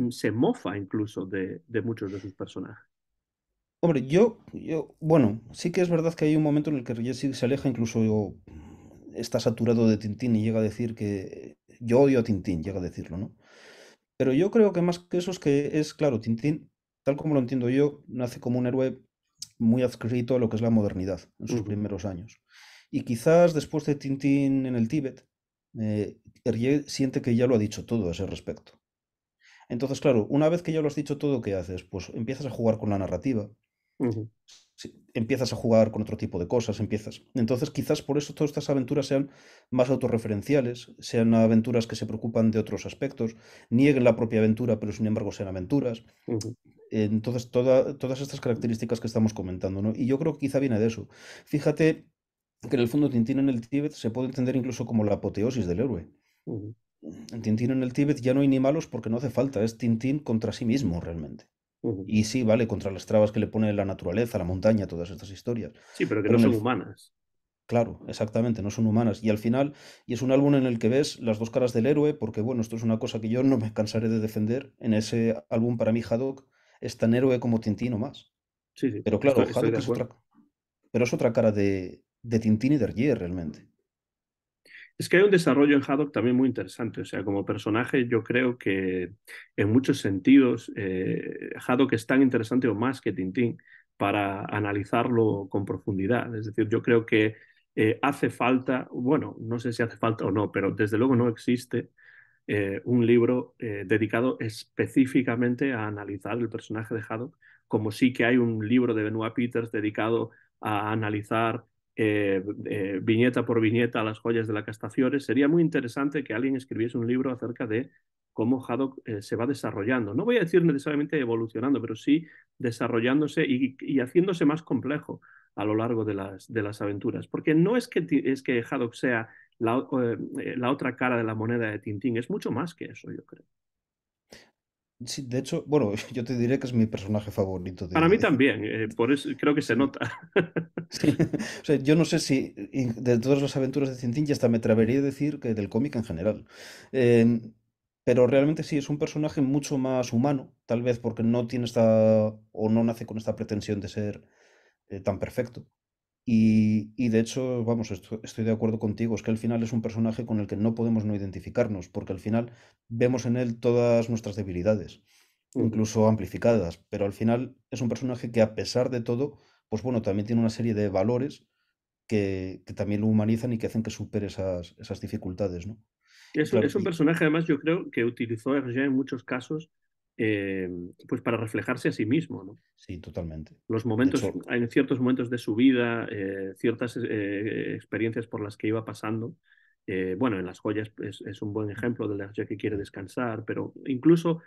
se mofa incluso de muchos de sus personajes? Hombre, bueno, sí que es verdad que hay un momento en el que Jesse se aleja, incluso está saturado de Tintín y llega a decir que yo odio a Tintín, llega a decirlo, ¿no? Pero yo creo que más que eso es, claro, Tintín, tal como lo entiendo yo, nace como un héroe muy adscrito a lo que es la modernidad en sus Ujú, primeros años. Y quizás después de Tintín en el Tíbet, Hergé siente que ya lo ha dicho todo a ese respecto. Entonces, claro, una vez que ya lo has dicho todo, ¿qué haces? Pues empiezas a jugar con la narrativa, ujú, empiezas a jugar con otro tipo de cosas, empiezas. Entonces, quizás por eso todas estas aventuras sean más autorreferenciales, sean aventuras que se preocupan de otros aspectos, nieguen la propia aventura, pero sin embargo sean aventuras. ujú. Entonces, todas estas características que estamos comentando, ¿no? Y yo creo que quizá viene de eso. Fíjate que en el fondo Tintín en el Tíbet se puede entender incluso como la apoteosis del héroe. Ujú, En Tintín en el Tíbet ya no hay ni malos porque no hace falta, es Tintín contra sí mismo realmente. ujú. Y sí, vale, contra las trabas que le pone la naturaleza, la montaña, todas estas historias. Sí, pero que Pero no en son el, humanas. claro, exactamente, no son humanas. Y al final, y es un álbum en el que ves las dos caras del héroe, porque bueno, esto es una cosa que yo no me cansaré de defender. En ese álbum, para mí, Haddock es tan héroe como Tintín o más. Sí, sí, Pero claro, estoy Haddock de es acuerdo. otra cara de Tintín y de Hergé realmente. Es que hay un desarrollo en Haddock también muy interesante. O sea, como personaje, yo creo que en muchos sentidos Haddock es tan interesante o más que Tintín para analizarlo con profundidad. Es decir, yo creo que hace falta, bueno, no sé si hace falta o no, pero desde luego no existe un libro dedicado específicamente a analizar el personaje de Haddock, como sí que hay un libro de Benoit Peters dedicado a analizar viñeta por viñeta las joyas de la Castafiore. Sería muy interesante que alguien escribiese un libro acerca de cómo Haddock se va desarrollando. No voy a decir necesariamente evolucionando, pero sí desarrollándose y haciéndose más complejo a lo largo de las aventuras. Porque no es que Haddock sea la otra cara de la moneda de Tintín. Es mucho más que eso, yo creo. Sí, de hecho, bueno, yo te diré que es mi personaje favorito Para mí de... también, por eso creo que se Sí, nota. sí. O sea, yo no sé si de todas las aventuras de Tintín ya hasta me atrevería a decir que del cómic en general. Em, pero realmente sí, es un personaje mucho más humano, tal vez porque no tiene esta, o no nace con esta pretensión de ser tan perfecto. Y de hecho, vamos, estoy de acuerdo contigo, es que al final es un personaje con el que no podemos no identificarnos, porque al final vemos en él todas nuestras debilidades, Ujú. incluso amplificadas, pero al final es un personaje que a pesar de todo, pues bueno, también tiene una serie de valores que también lo humanizan y que hacen que supere esas dificultades, ¿no? Y claro, Es un personaje, además, yo creo que utilizó Hergé en muchos casos eh, pues para reflejarse a sí mismo, ¿no? sí, totalmente. Los De momentos, hecho, en ciertos momentos de su vida, ciertas experiencias por las que iba pasando. Bueno, en Las joyas es un buen ejemplo de la que quiere descansar, pero incluso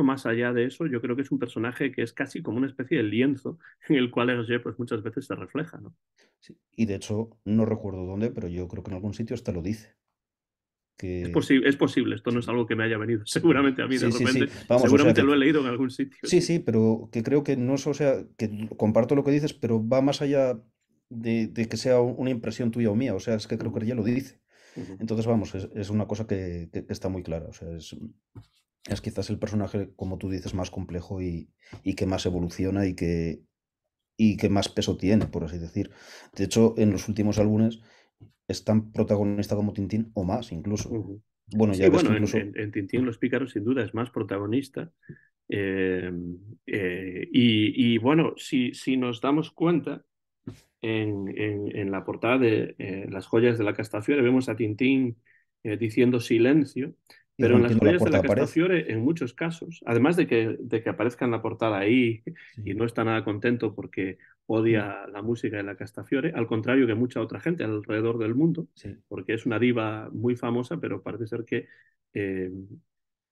más allá de eso, yo creo que es un personaje que es casi como una especie de lienzo en el cual Hergé pues muchas veces se refleja, ¿no? sí, y de hecho, no recuerdo dónde, pero yo creo que en algún sitio hasta lo dice, que Es posible, esto no es sí, algo que me haya venido seguramente a mí de sí, sí, sí, repente, vamos, o sea seguramente que lo he leído en algún sitio, sí, sí. sí, pero que creo que no es, o sea, que comparto lo que dices, pero va más allá de que sea una impresión tuya o mía, o sea, es que creo que Ujú, ella lo dice. ujú. Entonces, vamos, es una cosa que está muy clara, o sea, es quizás el personaje, como tú dices, más complejo y que más evoluciona y que más peso tiene, por así decir. De hecho, en los últimos álbumes es tan protagonista como Tintín o más incluso. Ujú. Bueno, Sí, ya ves que bueno, incluso... en Tintín los pícaros sin duda es más protagonista. Eh, y bueno, si nos damos cuenta, en la portada de Las joyas de la Castafiore vemos a Tintín diciendo silencio, Y pero en Las rompiendo la joyas de la cuarta pared. Castafiore, en muchos casos, además de que aparezca en la portada ahí y Sí. no está nada contento porque Mm, odia la música de la Castafiore, al contrario que mucha otra gente alrededor del mundo, sí, porque es una diva muy famosa, pero parece ser que eh,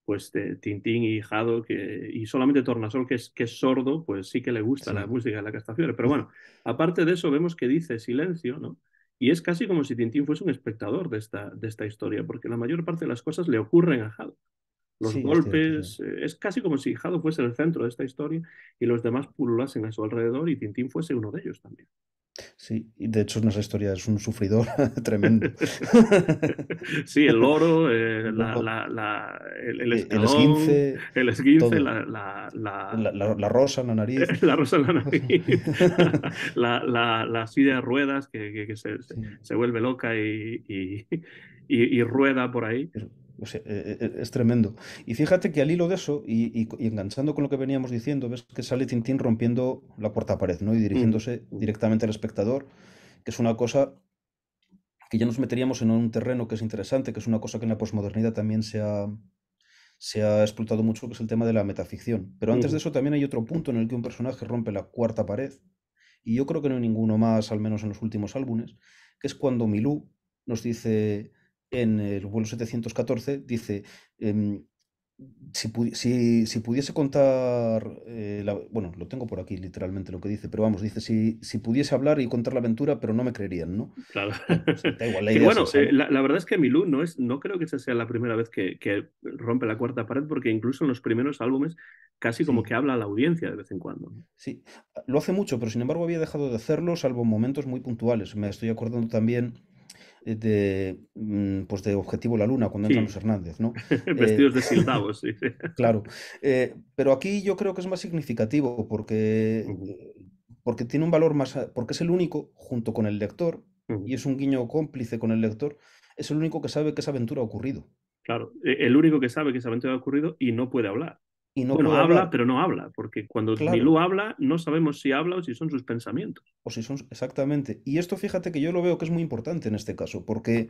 pues Tintín y Haddock y solamente Tornasol, que es sordo, pues sí que le gusta la sí. música de la Castafiore. Pero bueno, aparte de eso, vemos que dice silencio, ¿no? Y es casi como si Tintín fuese un espectador de esta historia, porque la mayor parte de las cosas le ocurren a Haddock. Los Sí, es cierto, sí. golpes, es casi como si Haddock fuese el centro de esta historia y los demás pululasen a su alrededor y Tintín fuese uno de ellos también. Sí, y de hecho en esa historia es un sufridor tremendo. Sí, el loro, El loro, el el escalón, esguince, el esguince, todo. La rosa en la nariz. la rosa en la nariz, la silla de ruedas que Sí. se vuelve loca y rueda por ahí. O sea, es tremendo. Y fíjate que al hilo de eso, y enganchando con lo que veníamos diciendo, ves que sale Tintín rompiendo la cuarta pared, ¿no? Y Ujú, dirigiéndose ujú, directamente al espectador, que es una cosa que ya nos meteríamos en un terreno que es interesante, que es una cosa que en la posmodernidad también se ha explotado mucho, que es el tema de la metaficción. Pero antes de ujú. eso también hay otro punto en el que un personaje rompe la cuarta pared, y yo creo que no hay ninguno más, al menos en los últimos álbumes, que es cuando Milú nos dice en el vuelo 714, dice, em, si pudiese contar, bueno, lo tengo por aquí literalmente lo que dice, pero vamos, dice, si pudiese hablar y contar la aventura, pero no me creerían, ¿no? Claro. Bueno, sí, da igual, la Que idea es bueno, esa, ¿no? la verdad es que Milú no creo que esa sea la primera vez que rompe la cuarta pared, porque incluso en los primeros álbumes casi como Sí, que habla a la audiencia de vez en cuando, ¿no? sí. Lo hace mucho, pero sin embargo había dejado de hacerlo, salvo en momentos muy puntuales. Me estoy acordando también pues de Objetivo La Luna, cuando entran los Sí, Hernández, ¿no? Eh, vestidos de Sildavos, sí. claro, pero aquí yo creo que es más significativo Ujú, porque tiene un valor más, porque es el único, junto con el lector, ujú. y es un guiño cómplice con el lector, es el único que sabe que esa aventura ha ocurrido Claro, el único que sabe que esa aventura ha ocurrido y no puede hablar. y no Bueno, puede habla, hablar. pero no habla, porque cuando Claro, Milú habla, no sabemos si habla o si son sus pensamientos. o si son exactamente. Y esto fíjate que yo lo veo que es muy importante en este caso, porque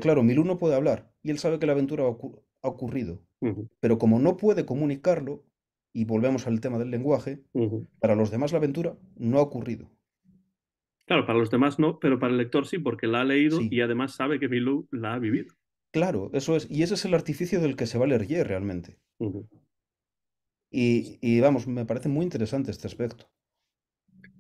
claro, Milú no puede hablar y él sabe que la aventura ha ocurrido, Ujú, pero como no puede comunicarlo, y volvemos al tema del lenguaje, ujú. para los demás la aventura no ha ocurrido. Claro, para los demás no, pero para el lector sí, porque la ha leído Sí, y además sabe que Milú la ha vivido. claro, eso es. Y ese es el artificio del que se vale Hergé realmente. Ujú. Y vamos, me parece muy interesante este aspecto.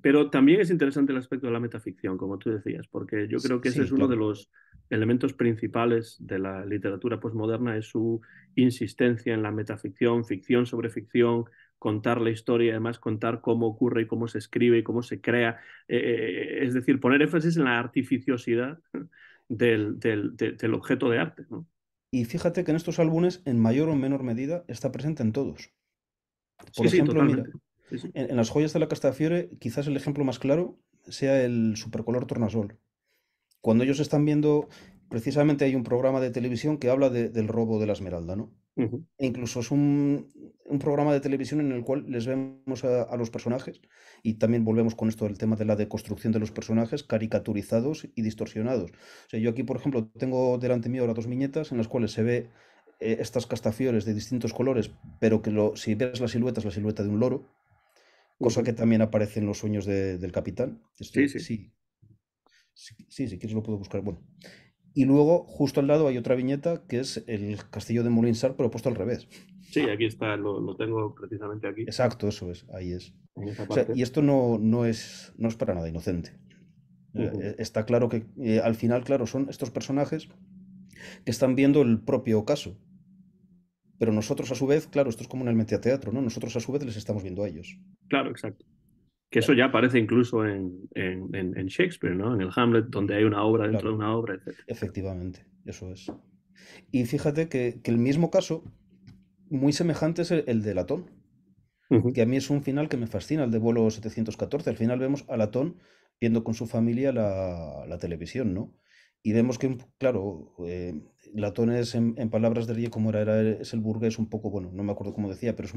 Pero también es interesante el aspecto de la metaficción, como tú decías, porque yo creo que ese es Sí, uno de claro. los elementos principales de la literatura postmoderna, es su insistencia en la metaficción, ficción sobre ficción, contar la historia y además contar cómo ocurre y cómo se escribe y cómo se crea. Es decir, poner énfasis en la artificiosidad del objeto de arte, ¿no? Y fíjate que en estos álbumes, en mayor o menor medida, está presente en todos. Por Sí, sí, ejemplo, mira, totalmente. Sí, sí. en Las joyas de la Castafiore, quizás el ejemplo más claro sea el supercolor tornasol. Cuando ellos están viendo, precisamente hay un programa de televisión que habla del robo de la Esmeralda, ¿no? Ujú, E incluso es un programa de televisión en el cual les vemos a los personajes, y también volvemos con esto del tema de la deconstrucción de los personajes caricaturizados y distorsionados. O sea, yo aquí, por ejemplo, tengo delante mío ahora dos viñetas en las cuales se ve estas castafiores de distintos colores, pero que si ves la silueta es la silueta de un loro, cosa ujú. que también aparece en los sueños del capitán. Sí, Esto, sí. sí, sí, sí, si quieres lo puedo buscar. Bueno. Y luego, justo al lado, hay otra viñeta que es el castillo de Molinsart, pero puesto al revés. Sí, aquí está, lo tengo precisamente aquí, Exacto, eso es, ahí es. en esa O sea, parte. y esto no es para nada inocente. Ujú. Está claro que al final, claro, son estos personajes que están viendo el propio caso. Pero nosotros, a su vez, claro, esto es como en el metateatro, ¿no? Nosotros, a su vez, les estamos viendo a ellos. Claro, exacto. Que eso Claro, ya aparece incluso en Shakespeare, ¿no? En el Hamlet, donde hay una obra dentro claro, de una obra, etcétera. efectivamente, eso es. Y fíjate que el mismo caso, muy semejante, es el de Latón, Ujú, que a mí es un final que me fascina, el de vuelo 714. Al final vemos a Latón viendo con su familia la televisión, ¿no? y vemos que, claro, Latón es, en palabras de Rie, como es el burgués un poco, bueno, no me acuerdo cómo decía, pero es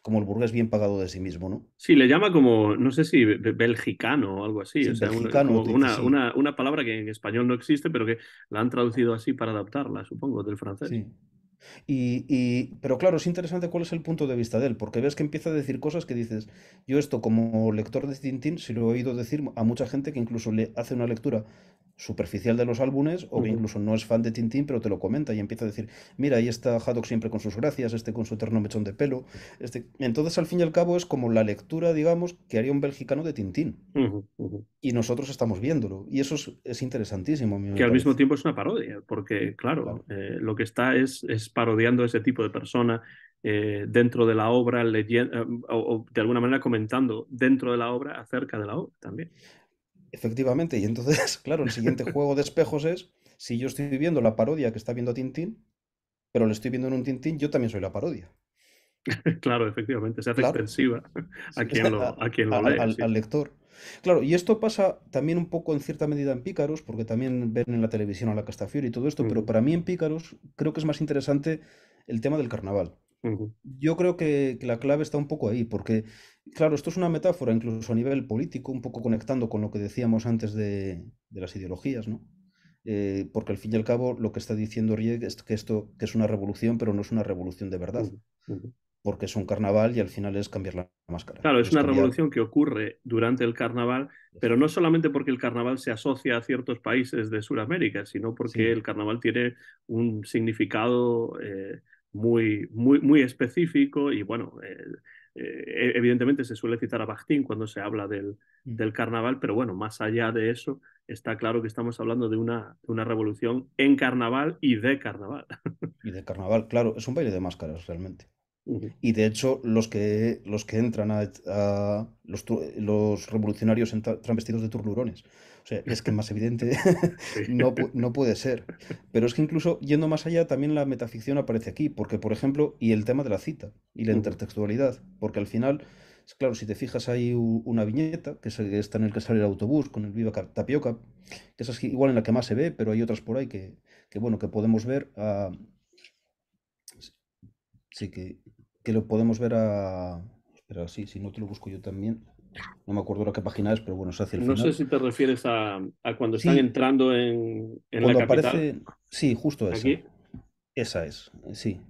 como el burgués bien pagado de sí mismo, ¿no? Sí, le llama como, no sé si belgicano o algo así, o Sí, sea, belgicano, como dice, sí, una palabra que en español no existe, pero que la han traducido así para adaptarla, supongo, del francés. sí. Pero claro, es interesante cuál es el punto de vista de él, porque ves que empieza a decir cosas que dices, yo esto como lector de Tintín, sí lo he oído decir a mucha gente que incluso le hace una lectura superficial de los álbumes o que Ujú, incluso no es fan de Tintín, pero te lo comenta y empieza a decir, mira, ahí está Haddock siempre con sus gracias, este con su eterno mechón de pelo, este. Entonces, al fin y al cabo, es como la lectura, digamos, que haría un belgicano de Tintín. ujú, ujú. Y nosotros estamos viéndolo. Y eso es interesantísimo, a mí Que me al mismo parece. tiempo es una parodia, porque claro, Claro. lo que está es parodiando ese tipo de persona dentro de la obra, o de alguna manera comentando dentro de la obra acerca de la obra también. Efectivamente, y entonces, claro, el siguiente juego de espejos es, si yo estoy viendo la parodia que está viendo a Tintín, pero le estoy viendo en un Tintín, yo también soy la parodia. Claro, efectivamente, se hace Claro, extensiva sí, a quien lo lee, sí, al sí. lector. Claro, y esto pasa también un poco en cierta medida en Pícaros, porque también ven en la televisión a la Castafiore y todo esto, pero Ujú, para mí en Pícaros creo que es más interesante el tema del carnaval. ujú, Yo creo que la clave está un poco ahí, porque, claro, esto es una metáfora incluso a nivel político, un poco conectando con lo que decíamos antes de las ideologías, ¿no? Porque al fin y al cabo lo que está diciendo Rieg es que esto que es una revolución, pero no es una revolución de verdad, ujú, ujú. porque es un carnaval y al final es cambiar la máscara, Claro, es es una cambiar. revolución que ocurre durante el carnaval, pero no solamente porque el carnaval se asocia a ciertos países de Sudamérica, sino porque Sí, el carnaval tiene un significado muy específico y bueno, evidentemente se suele citar a Bakhtin cuando se habla mm, del carnaval, pero bueno, más allá de eso, está claro que estamos hablando de una revolución en carnaval y de carnaval. y de carnaval, claro, es un baile de máscaras realmente. Ujú. Y de hecho, los que entran los revolucionarios entran vestidos de turlurones. O sea, es que más evidente Sí. no puede ser. Pero es que incluso yendo más allá, también la metaficción aparece aquí. Porque, por ejemplo, y el tema de la cita y la Ujú, intertextualidad. Porque al final, claro, si te fijas, hay una viñeta que está en el que sale el autobús con el Viva Tapioca, que esa es igual en la que más se ve, pero hay otras por ahí que bueno, que podemos ver. Sí, que lo podemos ver a. Espera, sí, si no te lo busco yo también. No me acuerdo ahora qué página es, pero bueno, es hacia el No sé final. si te refieres a cuando están Sí, entrando en la cuando capital, aparece. Sí, justo esa. aquí. Esa es, sí.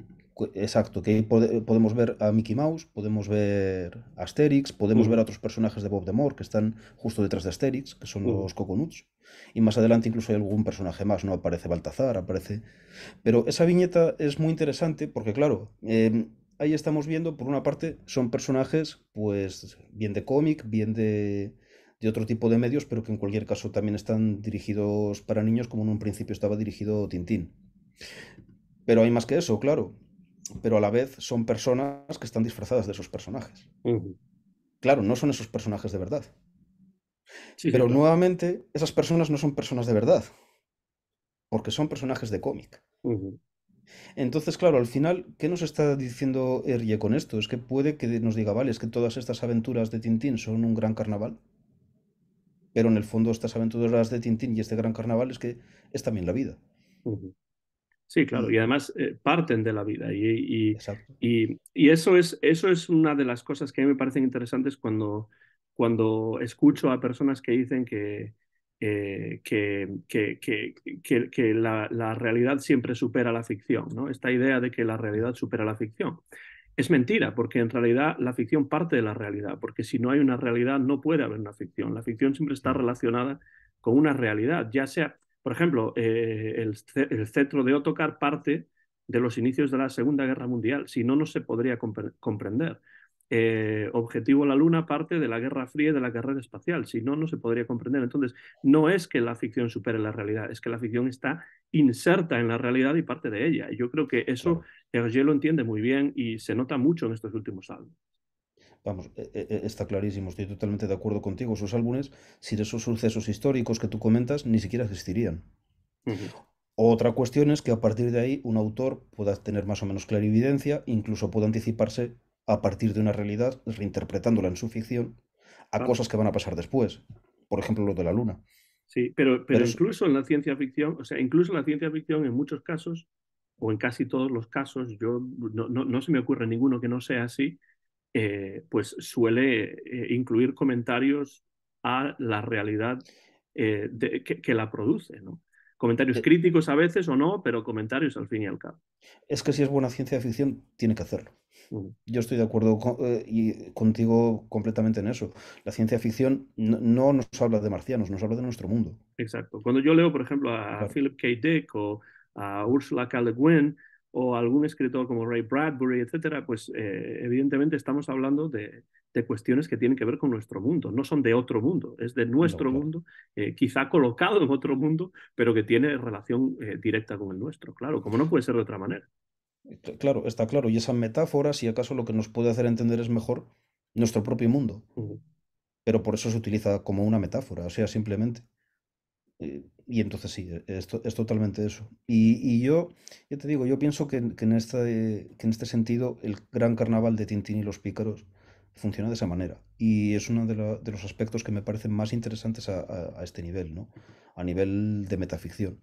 Exacto, que ahí podemos ver a Mickey Mouse, podemos ver a Asterix, podemos ver a Ujú, otros personajes de Bob Demore que están justo detrás de Asterix, que son ujú, los Coconuts. Y más adelante incluso hay algún personaje más, ¿no? Aparece Baltazar, aparece. Pero esa viñeta es muy interesante porque, claro, ahí estamos viendo, por una parte, son personajes, pues, bien de cómic, bien de otro tipo de medios, pero que en cualquier caso también están dirigidos para niños, como en un principio estaba dirigido Tintín. Pero hay más que eso, claro. Pero a la vez son personas que están disfrazadas de esos personajes. ujú. Claro, no son esos personajes de verdad. Sí, sí, Pero claro. nuevamente, esas personas no son personas de verdad, porque son personajes de cómic. Ujú, Entonces, claro, al final, ¿qué nos está diciendo Hergé con esto? Es que puede que nos diga, vale, es que todas estas aventuras de Tintín son un gran carnaval, pero en el fondo estas aventuras de Tintín y este gran carnaval es que es también la vida. ujú. Sí, claro. Y, Y además parten de la vida. exacto. Y eso es una de las cosas que a mí me parecen interesantes cuando escucho a personas que dicen que la realidad siempre supera la ficción, ¿no? Esta idea de que la realidad supera la ficción. Es mentira, porque en realidad la ficción parte de la realidad, porque si no hay una realidad no puede haber una ficción. La ficción siempre está Mm, relacionada con una realidad, ya sea, por ejemplo, el cetro de Ottokar parte de los inicios de la Segunda Guerra Mundial, si no, no se podría comprender. Objetivo la Luna parte de la Guerra Fría y de la carrera espacial, si no, no se podría comprender. Entonces, no es que la ficción supere la realidad, es que la ficción está inserta en la realidad y parte de ella. Y yo creo que eso claro. Hergé lo entiende muy bien y se nota mucho en estos últimos álbumes. Vamos, está clarísimo, estoy totalmente de acuerdo contigo. Esos álbumes, sin esos sucesos históricos que tú comentas, ni siquiera existirían. Uh -huh. Otra cuestión es que a partir de ahí un autor pueda tener más o menos clarividencia, incluso pueda anticiparse a partir de una realidad, reinterpretándola en su ficción, a Claro. cosas que van a pasar después. Por ejemplo, lo de la luna. Sí, pero Pero es, incluso en la ciencia ficción, o sea, incluso en la ciencia ficción en muchos casos, o en casi todos los casos, yo no se me ocurre ninguno que no sea así, pues suele incluir comentarios a la realidad que la produce, ¿no? Comentarios eh, críticos a veces o no, pero comentarios al fin y al cabo. es que si es buena ciencia ficción, tiene que hacerlo. Mm. Yo estoy de acuerdo contigo completamente en eso. La ciencia ficción no nos habla de marcianos, nos habla de nuestro mundo. Exacto. Cuando yo leo, por ejemplo, a Claro, Philip K. Dick o a Ursula K. Le Guin o a algún escritor como Ray Bradbury, etcétera, pues evidentemente estamos hablando de cuestiones que tienen que ver con nuestro mundo. No son de otro mundo, es de no, nuestro claro. mundo, quizá colocado en otro mundo, pero que tiene relación directa con el nuestro. Claro, como no puede ser de otra manera. Claro, está claro. Y esa metáfora, si acaso lo que nos puede hacer entender es mejor nuestro propio mundo. Uh Pero por eso se utiliza como una metáfora, o sea, simplemente. Y entonces sí, es totalmente eso. Y yo, ya te digo, yo pienso que en este sentido el gran carnaval de Tintín y los pícaros funciona de esa manera. Y es uno de los aspectos que me parecen más interesantes a este nivel, ¿no? A nivel de metaficción.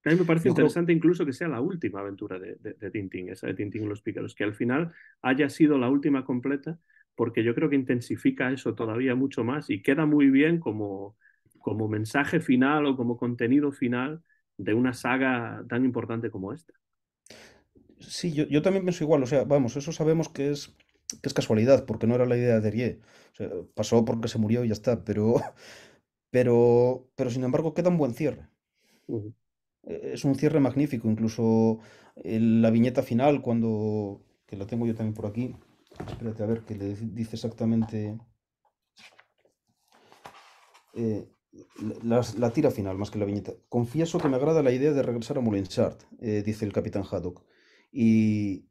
A mí me parece Yo creo, interesante incluso que sea la última aventura de Tintín, esa de Tintín y los Pícaros, que al final haya sido la última completa, porque yo creo que intensifica eso todavía mucho más y queda muy bien como mensaje final o como contenido final de una saga tan importante como esta. sí, yo también pienso igual, o sea, vamos, eso sabemos que es casualidad, porque no era la idea de Hergé. O sea, pasó porque se murió y ya está, pero sin embargo queda un buen cierre. Uh Es un cierre magnífico, incluso la viñeta final, que la tengo yo también por aquí, espérate a ver, que le dice exactamente eh, la tira final, más que la viñeta. Confieso que me agrada la idea de regresar a Moulinsart, dice el capitán Haddock. Y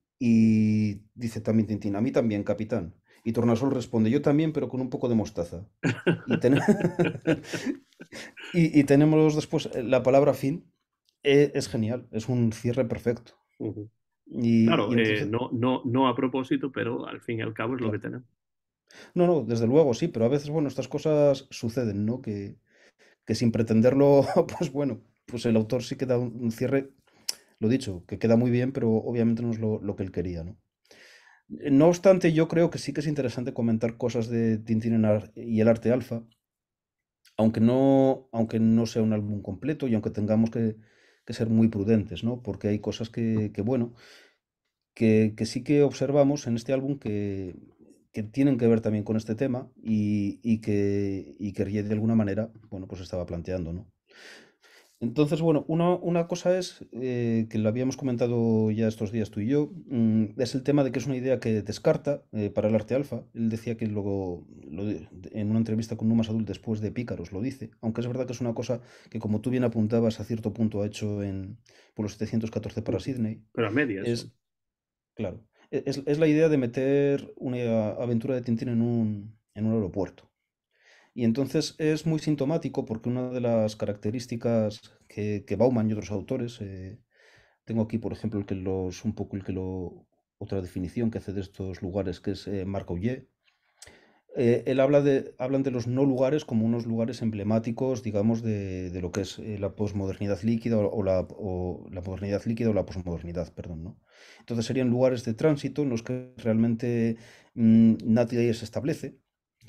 dice también Tintín, a mí también, capitán. Y Tornasol responde, yo también, pero con un poco de mostaza. Y, ten- y tenemos después la palabra fin. Es genial, es un cierre perfecto. -huh. Y Claro, entonces, no a propósito, pero al fin y al cabo es lo que claro. tenemos. No, no, desde luego sí, pero a veces, bueno, estas cosas suceden, ¿no? Que sin pretenderlo, pues bueno, pues el autor sí que da un cierre, lo dicho, que queda muy bien, pero obviamente no es lo que él quería, ¿no? No obstante, yo creo que sí que es interesante comentar cosas de Tintín y el arte alfa, aunque no sea un álbum completo y aunque tengamos que ser muy prudentes, ¿no? Porque hay cosas bueno, que sí que observamos en este álbum que tienen que ver también con este tema y que Riet de alguna manera, bueno, pues estaba planteando, ¿no? Entonces, bueno, una cosa es, que lo habíamos comentado ya estos días tú y yo, es el tema de que es una idea que descarta para el arte alfa. Él decía que luego, en una entrevista con Numa Sadul después de Pícaros lo dice, aunque es verdad que es una cosa que, como tú bien apuntabas, a cierto punto ha hecho por los 714 Uh para -huh. Sydney. Pero a medias son. Es, claro, es la idea de meter una aventura de Tintín en un aeropuerto. Y entonces es muy sintomático porque una de las características que Bauman y otros autores, tengo aquí por ejemplo un poco otra definición que hace de estos lugares, que es Marc Aullier. Él hablan de los no lugares como unos lugares emblemáticos, digamos, de lo que es la posmodernidad líquida o la modernidad líquida o la posmodernidad, perdón, ¿no? Entonces serían lugares de tránsito en los que realmente nadie se establece.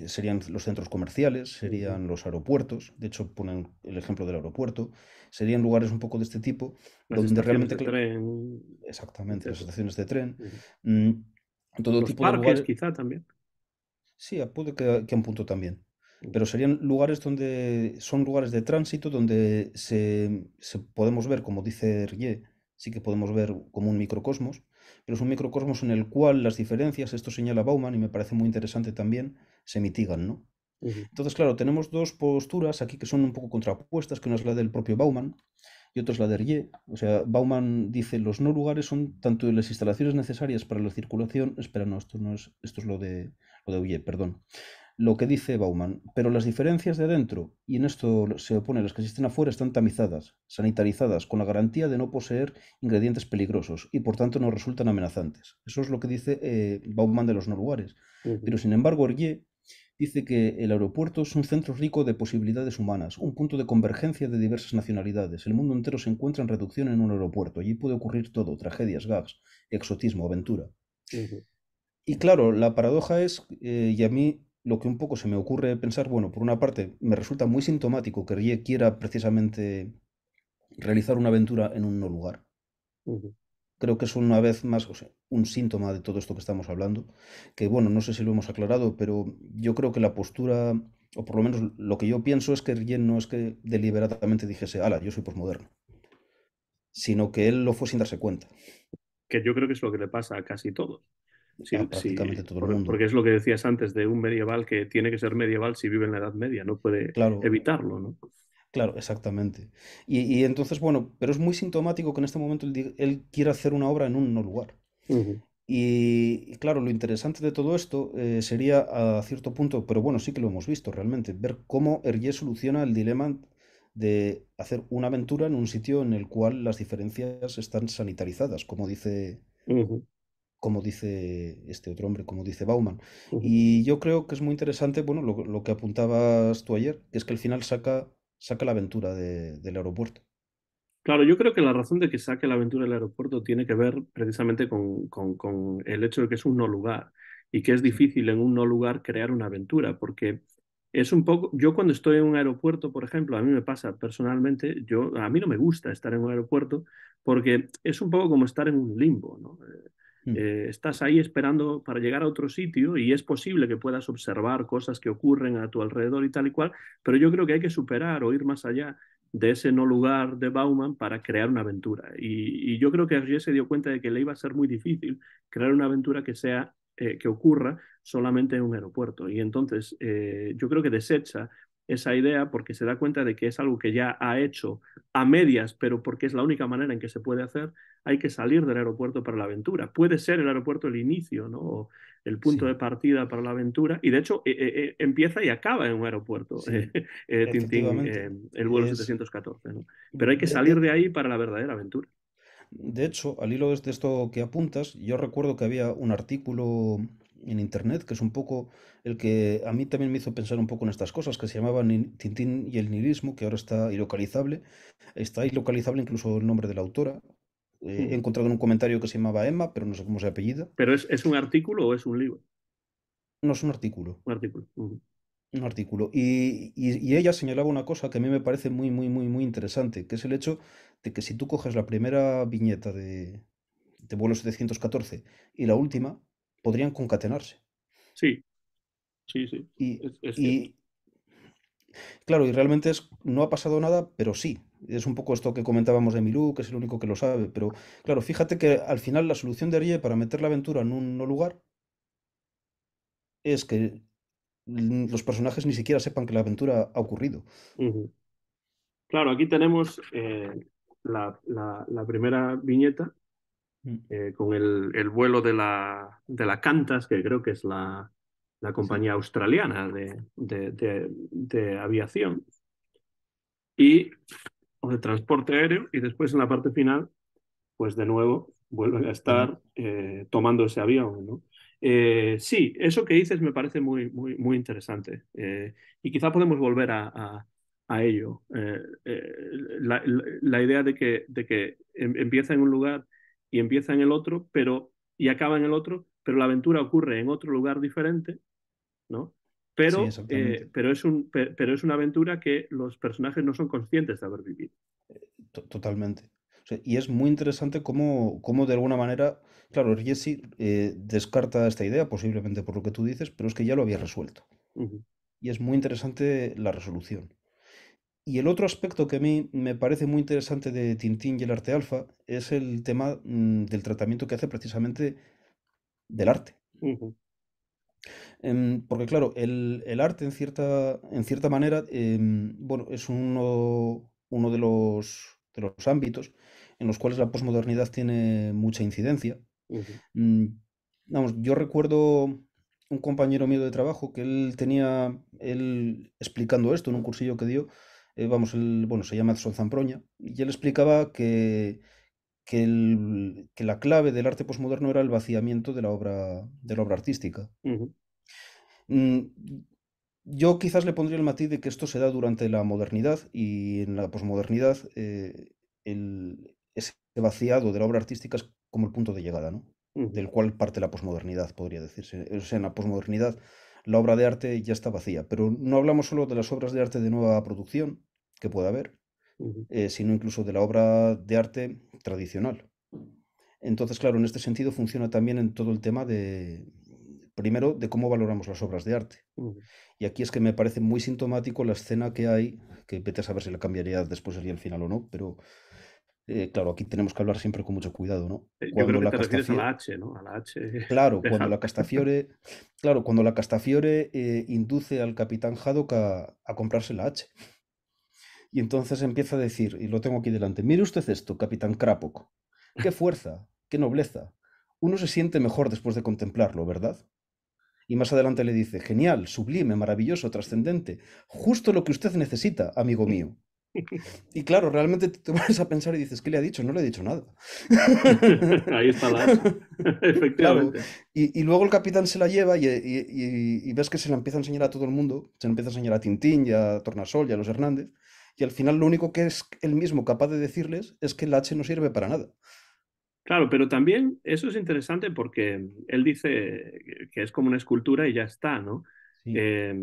Serían los centros comerciales, Uh -huh. serían los aeropuertos, de hecho ponen el ejemplo del aeropuerto, serían lugares un poco de este tipo, Las donde estaciones realmente, de tren, exactamente, las etcétera. estaciones de tren, Uh -huh. mm, todo Los tipo de parques, lugares. quizá también. Sí, puede que a un punto también. Uh Pero serían lugares donde son lugares de tránsito donde se podemos ver, como dice Rie, sí que podemos ver como un microcosmos, pero es un microcosmos en el cual las diferencias, esto señala Bauman y me parece muy interesante también, se mitigan, ¿no? -huh. Entonces, claro, tenemos dos posturas aquí que son un poco contrapuestas, que una es la del propio Bauman y otra es la de Rie. O sea, Bauman dice, los no lugares son tanto las instalaciones necesarias para la circulación. Espera, no, esto no es, esto es lo de Rie, perdón. Lo que dice Bauman, pero las diferencias de adentro, y en esto se opone las que existen afuera, están tamizadas, sanitarizadas, con la garantía de no poseer ingredientes peligrosos y por tanto no resultan amenazantes. Eso es lo que dice Bauman de los no lugares. Uh -huh. Pero sin embargo, Hergé dice que el aeropuerto es un centro rico de posibilidades humanas, un punto de convergencia de diversas nacionalidades. El mundo entero se encuentra en reducción en un aeropuerto. Allí puede ocurrir todo, tragedias, gags, exotismo, aventura. Ujú, Y claro, la paradoja es, y a mí lo que un poco se me ocurre pensar, bueno, por una parte, me resulta muy sintomático que Rie quiera precisamente realizar una aventura en un no lugar. ujú. Creo que es una vez más, o sea, un síntoma de todo esto que estamos hablando, que bueno, no sé si lo hemos aclarado, pero yo creo que la postura, o por lo menos lo que yo pienso es que Rie no es que deliberadamente dijese, ala, yo soy posmoderno, sino que él lo fue sin darse cuenta, Que yo creo que es lo que le pasa a casi todos. a prácticamente todo el mundo. Porque es lo que decías antes de un medieval que tiene que ser medieval si vive en la Edad Media, no puede Claro, evitarlo, ¿no? claro, exactamente. Y entonces, bueno, pero es muy sintomático que en este momento él quiera hacer una obra en un no lugar. Ujú, Y claro, lo interesante de todo esto sería a cierto punto, pero bueno, sí que lo hemos visto realmente, ver cómo Hergé soluciona el dilema de hacer una aventura en un sitio en el cual las diferencias están sanitarizadas, ujú, como dice este otro hombre, como dice Bauman. ujú. Y yo creo que es muy interesante, bueno, lo que apuntabas tú ayer, que es que al final saca la aventura del aeropuerto. Claro, yo creo que la razón de que saque la aventura del aeropuerto tiene que ver precisamente con el hecho de que es un no lugar y que es Sí, difícil en un no lugar crear una aventura, porque es un poco, yo cuando estoy en un aeropuerto, por ejemplo, a mí me pasa personalmente, a mí no me gusta estar en un aeropuerto porque es un poco como estar en un limbo, ¿no? mm, Estás ahí esperando para llegar a otro sitio y es posible que puedas observar cosas que ocurren a tu alrededor y tal y cual, pero yo creo que hay que superar o ir más allá de ese no lugar de Bauman para crear una aventura. Y yo creo que Hergé se dio cuenta de que le iba a ser muy difícil crear una aventura que ocurra solamente en un aeropuerto. Y entonces yo creo que desecha esa idea porque se da cuenta de que es algo que ya ha hecho a medias, pero porque es la única manera en que se puede hacer, hay que salir del aeropuerto para la aventura. Puede ser el aeropuerto el inicio, ¿no? O el punto de sí, partida para la aventura, y de hecho empieza y acaba en un aeropuerto. sí, Tintín, efectivamente. el vuelo Es, 714, ¿no? Pero hay que de, salir de- de ahí para la verdadera aventura. De hecho, al hilo de esto que apuntas, yo recuerdo que había un artículo en internet que es un poco el que a mí también me hizo pensar un poco en estas cosas, que se llamaba Tintín y el nihilismo, que ahora está ilocalizable. Está ilocalizable incluso el nombre de la autora. He encontrado en un comentario que se llamaba Emma, pero no sé cómo se apellida. ¿Pero es un artículo o es un libro? No es un artículo. Un artículo. Un artículo. Y ella señalaba una cosa que a mí me parece muy, muy, muy, muy interesante, que es el hecho de que si tú coges la primera viñeta de vuelo 714 y la última, podrían concatenarse. Sí, sí, sí, Y, es cierto. y, claro, y realmente no ha pasado nada, pero sí. Es un poco esto que comentábamos de Milú, que es el único que lo sabe. Pero claro, fíjate que al final la solución de Arie para meter la aventura en un no lugar es que los personajes ni siquiera sepan que la aventura ha ocurrido. Ujú. Claro, aquí tenemos la primera viñeta Mm, con el vuelo de la Qantas, que creo que es la sí, compañía australiana de aviación, y, o de transporte aéreo, y después en la parte final pues de nuevo vuelven a de nuevo. estar tomando ese avión, ¿no? Sí, eso que dices me parece muy interesante y quizá podemos volver a ello. La idea de que empieza en un lugar y empieza en el otro, y acaba en el otro, pero la aventura ocurre en otro lugar diferente, ¿no? Sí, exactamente. Pero es una aventura que los personajes no son conscientes de haber vivido. Totalmente. O sea, y es muy interesante cómo de alguna manera, claro, Jesse descarta esta idea, posiblemente por lo que tú dices, pero es que ya lo había resuelto. Ujú, Y es muy interesante la resolución. Y el otro aspecto que a mí me parece muy interesante de Tintín y el arte alfa es el tema del tratamiento que hace precisamente del arte. ujú, Porque claro, el arte en cierta manera, bueno, es uno de los ámbitos en los cuales la posmodernidad tiene mucha incidencia. ujú, Mm, Vamos, yo recuerdo un compañero mío de trabajo que él explicando esto en un cursillo que dio, vamos, él, bueno, se llama Edson Zamproña, y él explicaba que la clave del arte posmoderno era el vaciamiento de la obra artística. ujú. Mm, Yo quizás le pondría el matiz de que esto se da durante la modernidad y en la posmodernidad ese vaciado de la obra artística es como el punto de llegada, ¿no? Ujú, Del cual parte la posmodernidad, podría decirse. O sea, en la posmodernidad la obra de arte ya está vacía, pero no hablamos solo de las obras de arte de nueva producción que pueda haber, ujú, sino incluso de la obra de arte tradicional. Entonces, claro, en este sentido funciona también en todo el tema de, primero, de cómo valoramos las obras de arte. ujú. Y aquí es que me parece muy sintomático la escena que hay, que vete a saber si la cambiaría después sería el final o no, pero claro, aquí tenemos que hablar siempre con mucho cuidado, ¿no? Yo creo Cuando que la te refieres a la Castafiore, H, ¿no? A la H claro, de cuando la Haddock. Castafiore, claro, cuando la Castafiore induce al capitán Haddock a comprarse la H. Y entonces empieza a decir, y lo tengo aquí delante, mire usted esto, capitán Krapok, qué fuerza, qué nobleza. Uno se siente mejor después de contemplarlo, ¿verdad? Y más adelante le dice, genial, sublime, maravilloso, trascendente, justo lo que usted necesita, amigo mío. Y claro, realmente te pones a pensar y dices, ¿qué le ha dicho? No le ha dicho nada. Ahí está la H, Claro, efectivamente. y luego el capitán se la lleva y ves que se la empieza a enseñar a todo el mundo, se la empieza a enseñar a Tintín y a Tornasol y a los Hernández, y al final lo único que es él mismo capaz de decirles es que el H no sirve para nada. Claro, pero también eso es interesante porque él dice que es como una escultura y ya está, ¿no? Sí, Eh,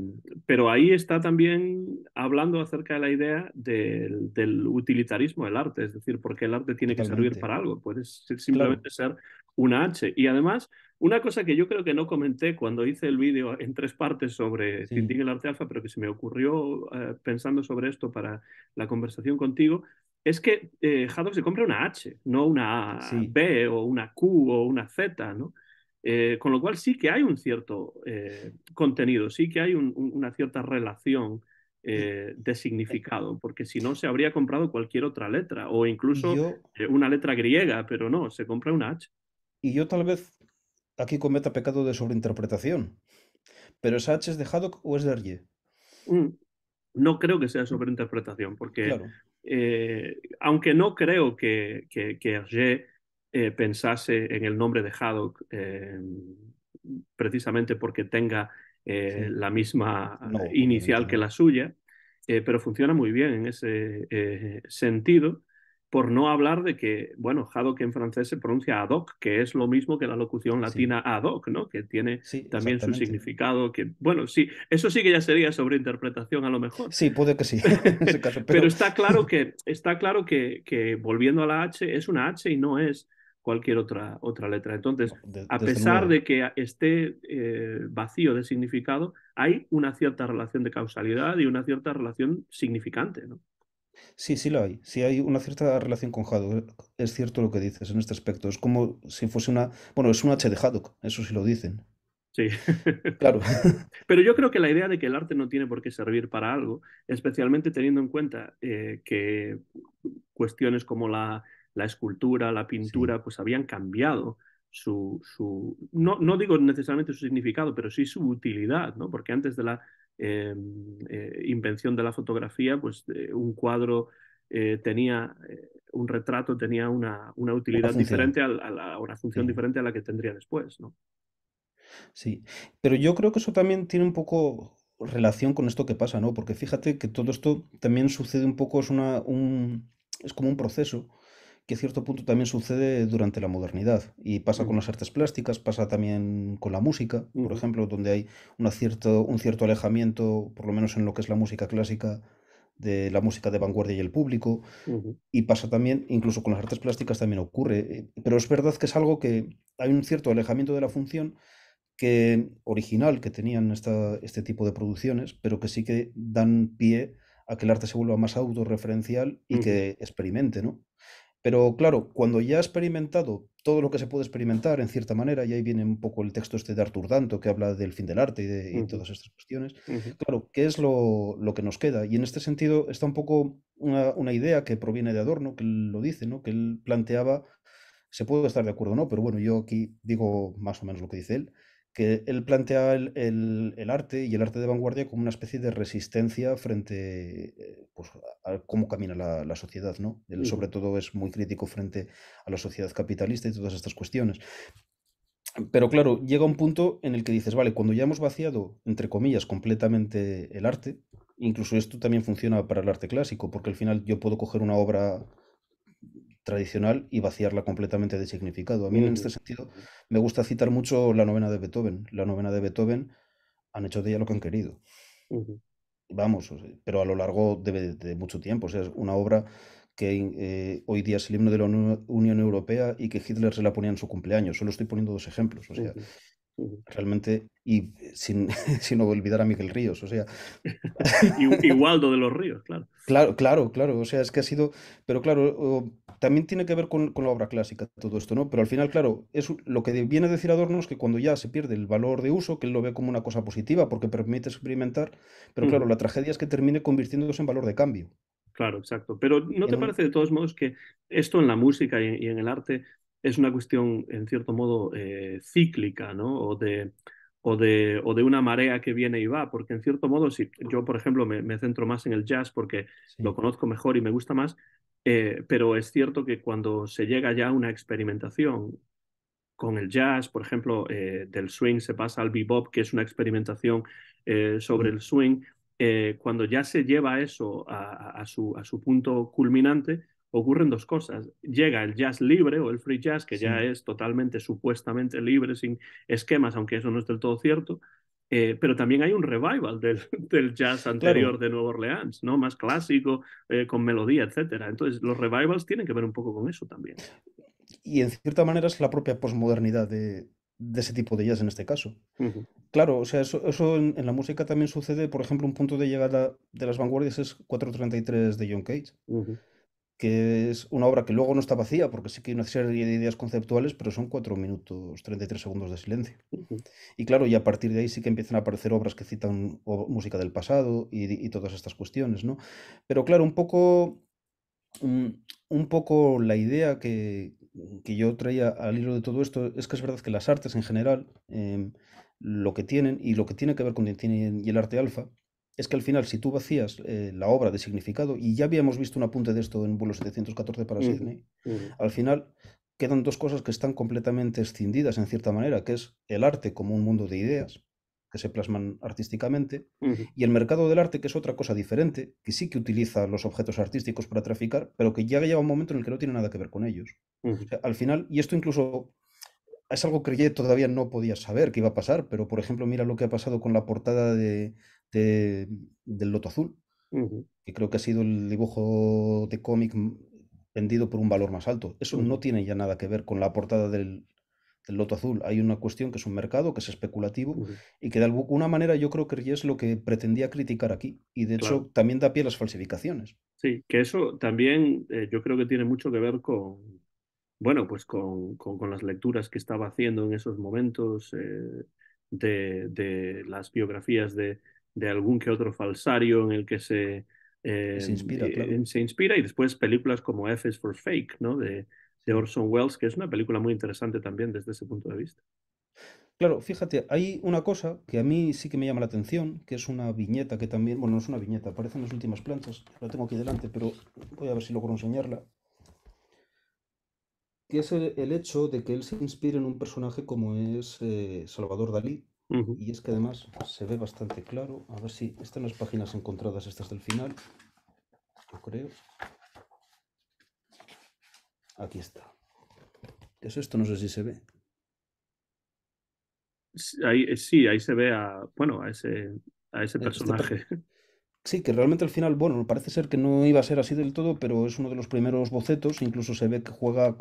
pero ahí está también hablando acerca de la idea del utilitarismo del arte, es decir, porque el arte tiene que servir totalmente. para algo, puede Claro, simplemente ser una H. Y además, una cosa que yo creo que no comenté cuando hice el vídeo en tres partes sobre sí, Tintín el Arte Alfa, pero que se me ocurrió pensando sobre esto para la conversación contigo, es que Haddock se compra una H, no una sí. B o una Q o una Z, ¿no? Con lo cual sí que hay un cierto contenido, sí que hay una cierta relación Y, de significado, porque si no se habría comprado cualquier otra letra o y incluso yo, una letra griega, pero no, se compra una H. y yo tal vez aquí cometa pecado de sobreinterpretación, pero ¿esa H es de Haddock o es de Hergé? Mm, No creo que sea sobreinterpretación, porque Claro, aunque no creo que Hergé pensase en el nombre de Haddock precisamente porque tenga sí. la misma No, obviamente inicial que no. la suya, pero funciona muy bien en ese sentido, por no hablar de que, bueno, Haddock en francés se pronuncia ad hoc, que es lo mismo que la locución Sí, latina ad hoc, ¿no? Que tiene sí, también su exactamente. significado, que, bueno, sí, eso sí que ya sería sobreinterpretación a lo mejor. Sí, puede que sí, en ese caso, Pero pero está claro que volviendo a la H es una H y no es cualquier otra letra. Entonces, no, a desde pesar luego. de que esté vacío de significado, hay una cierta relación de causalidad y una cierta relación significante, ¿no? Sí, sí lo hay. Sí hay una cierta relación con Haddock. Es cierto lo que dices en este aspecto. Es como si fuese una... Bueno, es un H de Haddock, eso sí lo dicen. Sí. Claro, Pero yo creo que la idea de que el arte no tiene por qué servir para algo, especialmente teniendo en cuenta que cuestiones como la escultura, la sí, pintura, pues habían cambiado no digo necesariamente su significado, pero sí su utilidad, ¿no? Porque antes de la invención de la fotografía, pues un cuadro un retrato tenía una una utilidad función. diferente a una función Sí, diferente a la que tendría después, ¿no? sí. Pero yo creo que eso también tiene un poco relación con esto que pasa, ¿no? Porque fíjate que todo esto también sucede un poco, es como un proceso que a cierto punto también sucede durante la modernidad y pasa con Ujú, las artes plásticas, pasa también con la música, por ujú, ejemplo, donde hay un cierto alejamiento, por lo menos en lo que es la música clásica, de la música de vanguardia y el público, ujú, y pasa también, incluso con las artes plásticas también ocurre, pero es verdad que es algo que hay un cierto alejamiento de la función que, original que tenían este tipo de producciones, pero que sí que dan pie a que el arte se vuelva más autorreferencial y ujú. que experimente, ¿no? Pero claro, cuando ya ha experimentado todo lo que se puede experimentar en cierta manera, y ahí viene un poco el texto este de Artur Danto que habla del fin del arte y Ujú, todas estas cuestiones, ujú, claro, ¿qué es lo que nos queda? Y en este sentido está un poco una idea que proviene de Adorno, que él lo dice, ¿no? Que él planteaba, se puede estar de acuerdo o no, pero bueno, yo aquí digo más o menos lo que dice él, que él plantea el arte y el arte de vanguardia como una especie de resistencia frente pues, a cómo camina la sociedad, ¿no? Él ujú, sobre todo es muy crítico frente a la sociedad capitalista y todas estas cuestiones. Pero claro, llega un punto en el que dices, vale, cuando ya hemos vaciado, entre comillas, completamente el arte, incluso esto también funciona para el arte clásico, porque al final yo puedo coger una obra tradicional y vaciarla completamente de significado. A mí en este Ujú, sentido me gusta citar mucho la novena de Beethoven. La novena de Beethoven han hecho de ella lo que han querido. ujú, Vamos, o sea, pero a lo largo de mucho tiempo. O sea, es una obra que hoy día es el himno de la Unión Europea y que Hitler se la ponía en su cumpleaños. Solo estoy poniendo dos ejemplos. O sea, ujú, ujú. realmente, y sin, sin olvidar a Miguel Ríos. O sea, Igualdo de los Ríos, claro. claro, claro, claro. O sea, es que ha sido. Pero claro, también tiene que ver con la obra clásica todo esto, ¿no? Pero al final, claro, lo que viene a decir Adorno es que cuando ya se pierde el valor de uso, que él lo ve como una cosa positiva porque permite experimentar, pero claro, Ujú. la tragedia es que termine convirtiéndose en valor de cambio. Claro, exacto. Pero ¿no En te un. parece de todos modos que esto en la música y en el arte es una cuestión, en cierto modo, cíclica, ¿no? O de una marea que viene y va? Porque en cierto modo, si yo, por ejemplo, me centro más en el jazz porque lo Sí, conozco mejor y me gusta más, pero es cierto que cuando se llega ya a una experimentación con el jazz, por ejemplo, del swing se pasa al bebop, que es una experimentación sobre mm, el swing. Cuando ya se lleva eso a su punto culminante, ocurren dos cosas. Llega el jazz libre o el free jazz, que ya sí. es totalmente supuestamente libre, sin esquemas, aunque eso no es del todo cierto. Pero también hay un revival del jazz anterior Claro, de Nueva Orleans, ¿no? Más clásico, con melodía, etcétera. Entonces, los revivals tienen que ver un poco con eso también. y en cierta manera es la propia posmodernidad de ese tipo de jazz en este caso. Ujú, Claro, o sea, eso en la música también sucede. Por ejemplo, un punto de llegada de las vanguardias es 433 de John Cage, ujú, que es una obra que luego no está vacía, porque sí que hay una serie de ideas conceptuales, pero son 4 minutos 33 segundos de silencio. ujú, Y claro, y a partir de ahí sí que empiezan a aparecer obras que citan música del pasado y todas estas cuestiones, ¿no? Pero claro, un poco la idea que yo traía al hilo de todo esto es que es verdad que las artes en general, lo que tienen y lo que tiene que ver con el cine y el arte alfa, es que al final si tú vacías la obra de significado, y ya habíamos visto un apunte de esto en vuelo 714 para ujú, Sydney, ujú, al final quedan dos cosas que están completamente escindidas en cierta manera, que es el arte como un mundo de ideas que se plasman artísticamente, ujú, y el mercado del arte, que es otra cosa diferente, que sí que utiliza los objetos artísticos para traficar, pero que ya llega un momento en el que no tiene nada que ver con ellos. ujú, O sea, al final, y esto incluso es algo que yo todavía no podía saber que iba a pasar, pero por ejemplo, mira lo que ha pasado con la portada de- del Loto Azul, ujú, que creo que ha sido el dibujo de cómic vendido por un valor más alto. Eso no ujú, tiene ya nada que ver con la portada del Loto Azul. Hay una cuestión que es un mercado, que es especulativo ujú. y que de alguna manera yo creo que ya es lo que pretendía criticar aquí. Y de Claro, hecho también da pie a las falsificaciones. sí, que eso también yo creo que tiene mucho que ver con, bueno, pues con las lecturas que estaba haciendo en esos momentos, de las biografías de algún que otro falsario en el que Se inspira, claro. se inspira, y después películas como F is for Fake, ¿no? De Sí. Orson Welles, que es una película muy interesante también desde ese punto de vista. Claro, fíjate, hay una cosa que a mí sí que me llama la atención, que es una viñeta que también, bueno, no es una viñeta, aparece en las últimas planchas, la tengo aquí delante, pero voy a ver si logro enseñarla, que es el hecho de que él se inspire en un personaje como es Salvador Dalí, Ujú. y es que además se ve bastante claro, a ver si están las páginas encontradas estas del final, yo creo, aquí está. ¿Qué es esto? No sé si se ve. Ahí, sí, ahí se ve bueno, a ese Este, personaje. sí, que realmente al final, bueno, parece ser que no iba a ser así del todo, pero es uno de los primeros bocetos, incluso se ve que juega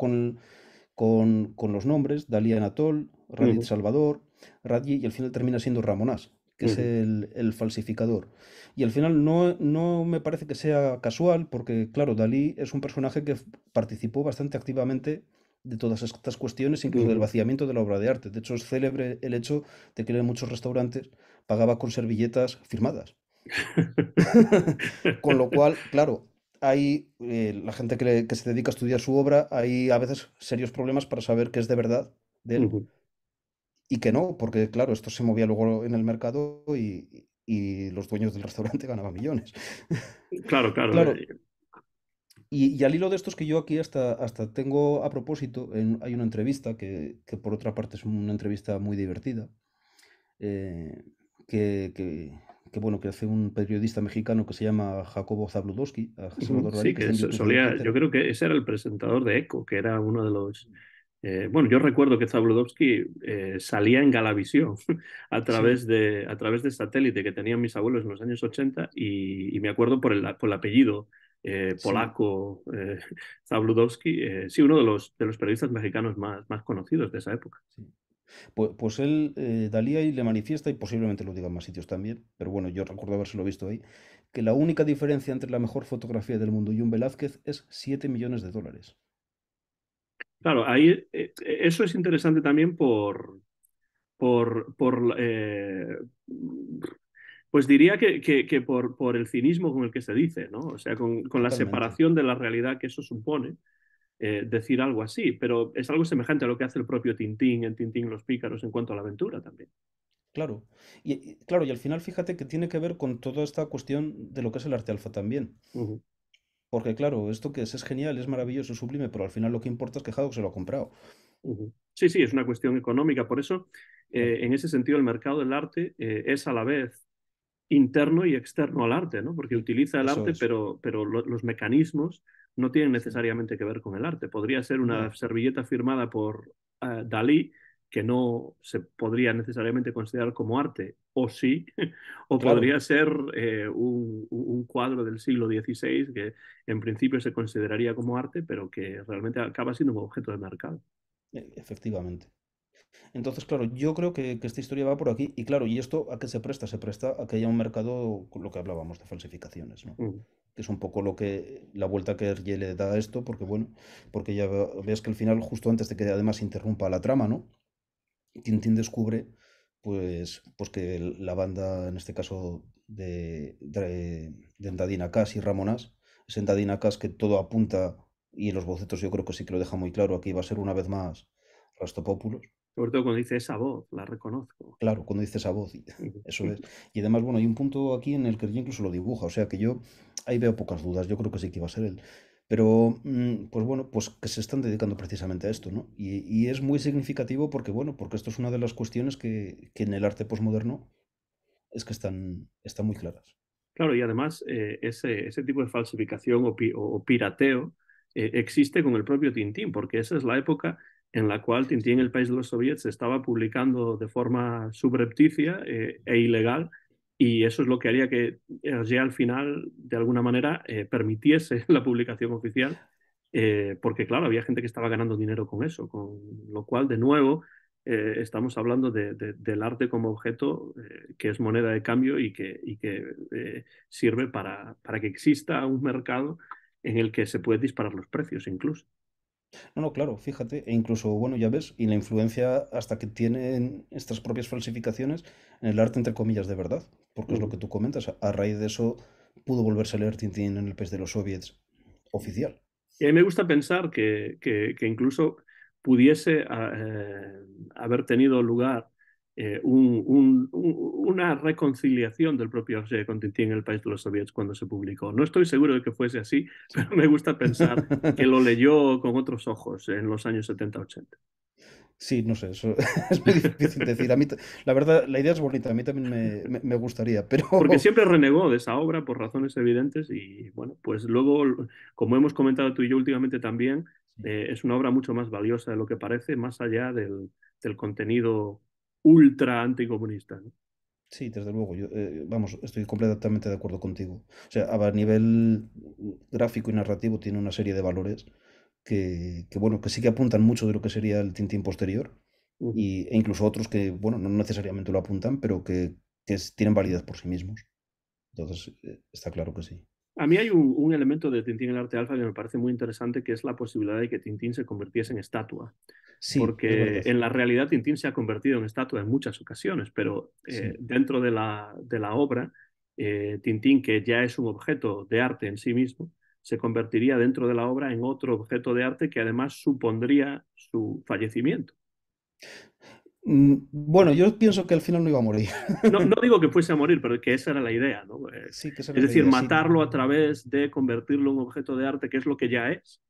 con los nombres, Dalí Anatol, Radit Ujú, Salvador, Radji, y al final termina siendo Ramonás, que es ujú, el falsificador. Y al final no me parece que sea casual, porque claro, Dalí es un personaje que participó bastante activamente de todas estas cuestiones, incluso del ujú. vaciamiento de la obra de arte. De hecho, es célebre el hecho de que en muchos restaurantes pagaba con servilletas firmadas. Con lo cual, claro, hay la gente que se dedica a estudiar su obra, hay a veces serios problemas para saber qué es de verdad de él Ujú. y qué no, porque claro, esto se movía luego en el mercado y los dueños del restaurante ganaban millones. Claro, claro. Claro, Y al hilo de estos que yo aquí hasta tengo a propósito, hay una entrevista que por otra parte es una entrevista muy divertida, eh, que, que, bueno, que hace un periodista mexicano que se llama Jacobo Zabludowski, a Ujú. Salvador Dalí, Sí, que está que en YouTube solía, yo etcétera. creo que ese era el presentador de Eco, que era uno de los... bueno, yo recuerdo que Zabludovsky salía en Galavisión Sí, a través de satélite que tenían mis abuelos en los años 80 y me acuerdo por el apellido sí, polaco Zabludovsky, sí, uno de los periodistas mexicanos más conocidos de esa época. sí. Pues él, Dalí ahí le manifiesta, y posiblemente lo diga en más sitios también, pero bueno, yo recuerdo habérselo visto ahí, que la única diferencia entre la mejor fotografía del mundo y un Velázquez es 7 millones de dólares. Claro, ahí eso es interesante también por pues diría que por el cinismo con el que se dice, ¿no? O sea, con la Totalmente. separación de la realidad que eso supone, decir algo así, pero es algo semejante a lo que hace el propio Tintín en Tintín los Pícaros en cuanto a la aventura también. Claro. Claro, y al final fíjate que tiene que ver con toda esta cuestión de lo que es el arte alfa también. Ujú, Porque claro, esto que es genial, es maravilloso, es sublime, pero al final lo que importa es que Haddock se lo ha comprado. ujú. Sí, sí, es una cuestión económica. Por eso, Claro, en ese sentido, el mercado del arte es a la vez interno y externo al arte, ¿no? Porque utiliza el eso arte, es. pero los mecanismos no tienen Sí. necesariamente que ver con el arte. Podría ser una No, servilleta firmada por Dalí, que no se podría necesariamente considerar como arte, o sí, o claro, podría ser un cuadro del siglo XVI que en principio se consideraría como arte, pero que realmente acaba siendo un objeto de mercado. efectivamente. Entonces, claro, yo creo que esta historia va por aquí. Y claro, ¿y esto a qué se presta? Se presta a que haya un mercado, con lo que hablábamos de falsificaciones, ¿no? Mm. Que es un poco lo que la vuelta que Hergé le da a esto, porque bueno, porque ya ves que al final, justo antes de que además interrumpa la trama, ¿no? Tintín descubre, pues que la banda, en este caso de Endadina Cass y Ramonas, es Endadina Cass que todo apunta, y en los bocetos yo creo que sí que lo deja muy claro, aquí va a ser una vez más Rastopópulos. Sobre todo cuando dice esa voz, la reconozco. Claro, cuando dice esa voz, Ujú. eso es. Y además, bueno, hay un punto aquí en el que ella incluso lo dibuja, o sea que yo ahí veo pocas dudas, yo creo que sí que iba a ser él. Pero, pues bueno, pues que se están dedicando precisamente a esto, ¿no? Y es muy significativo porque, bueno, porque esto es una de las cuestiones que en el arte posmoderno es que están muy claras. Claro, y además ese tipo de falsificación o pirateo existe con el propio Tintín, porque esa es la época en la cual Tintín, el Sí, país de los soviets, se estaba publicando de forma subrepticia e ilegal, y eso es lo que haría que Hergé al final, de alguna manera, permitiese la publicación oficial, porque claro, había gente que estaba ganando dinero con eso, con lo cual, de nuevo, estamos hablando del arte como objeto que es moneda de cambio y que sirve para que exista un mercado en el que se pueden disparar los precios incluso. no, no, claro, fíjate, e incluso, bueno, ya ves, y la influencia hasta que tienen estas propias falsificaciones en el arte, entre comillas, de verdad, porque es lo Uh-huh. que tú comentas, a raíz de eso pudo volverse a leer Tintín en el país de los soviets oficial. Y a mí me gusta pensar que incluso pudiese haber tenido lugar una reconciliación del propio Hergé con Tintín en el país de los soviets cuando se publicó. No estoy seguro de que fuese así, pero Sí. me gusta pensar que lo leyó con otros ojos en los años 70-80. Sí, no sé, eso es muy difícil decir. A mí, la verdad, la idea es bonita, a mí también me gustaría, Porque pero siempre renegó de esa obra por razones evidentes y bueno, pues luego, como hemos comentado tú y yo últimamente también, sí, es una obra mucho más valiosa de lo que parece, más allá del contenido ultra anticomunista, ¿no? sí, desde luego, yo, vamos, estoy completamente de acuerdo contigo. O sea, a nivel gráfico y narrativo tiene una serie de valores bueno, que sí que apuntan mucho de lo que sería el Tintín posterior, Ujú. e incluso otros que, bueno, no necesariamente lo apuntan, pero que tienen validez por sí mismos. Entonces, está claro que sí. A mí hay un elemento de Tintín en el arte alfa que me parece muy interesante, que es la posibilidad de que Tintín se convirtiese en estatua. Sí, es Porque verdad. en la realidad Tintín se ha convertido en estatua en muchas ocasiones, pero Sí. dentro de la obra, Tintín, que ya es un objeto de arte en sí mismo, se convertiría dentro de la obra en otro objeto de arte que además supondría su fallecimiento. Bueno, yo pienso que al final no iba a morir. No, no digo que fuese a morir, pero que esa era la idea, ¿no? Sí, que esa Es era la decir, idea, sí. matarlo a través de convertirlo en un objeto de arte, que es lo que ya es.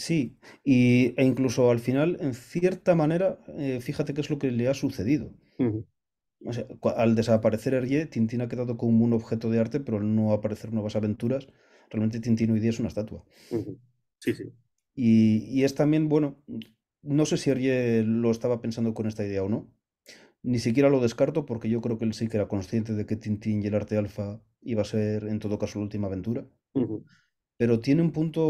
Sí, e incluso al final, en cierta manera, fíjate qué es lo que le ha sucedido. Ujú, O sea, al desaparecer Hergé, Tintín ha quedado como un objeto de arte, pero al no aparecer nuevas aventuras, realmente Tintín hoy día es una estatua. ujú. Sí, sí. Y es también, bueno, no sé si Hergé lo estaba pensando con esta idea o no. Ni siquiera lo descarto porque yo creo que él sí que era consciente de que Tintín y el arte alfa iba a ser en todo caso la última aventura. Ujú, Pero tiene un punto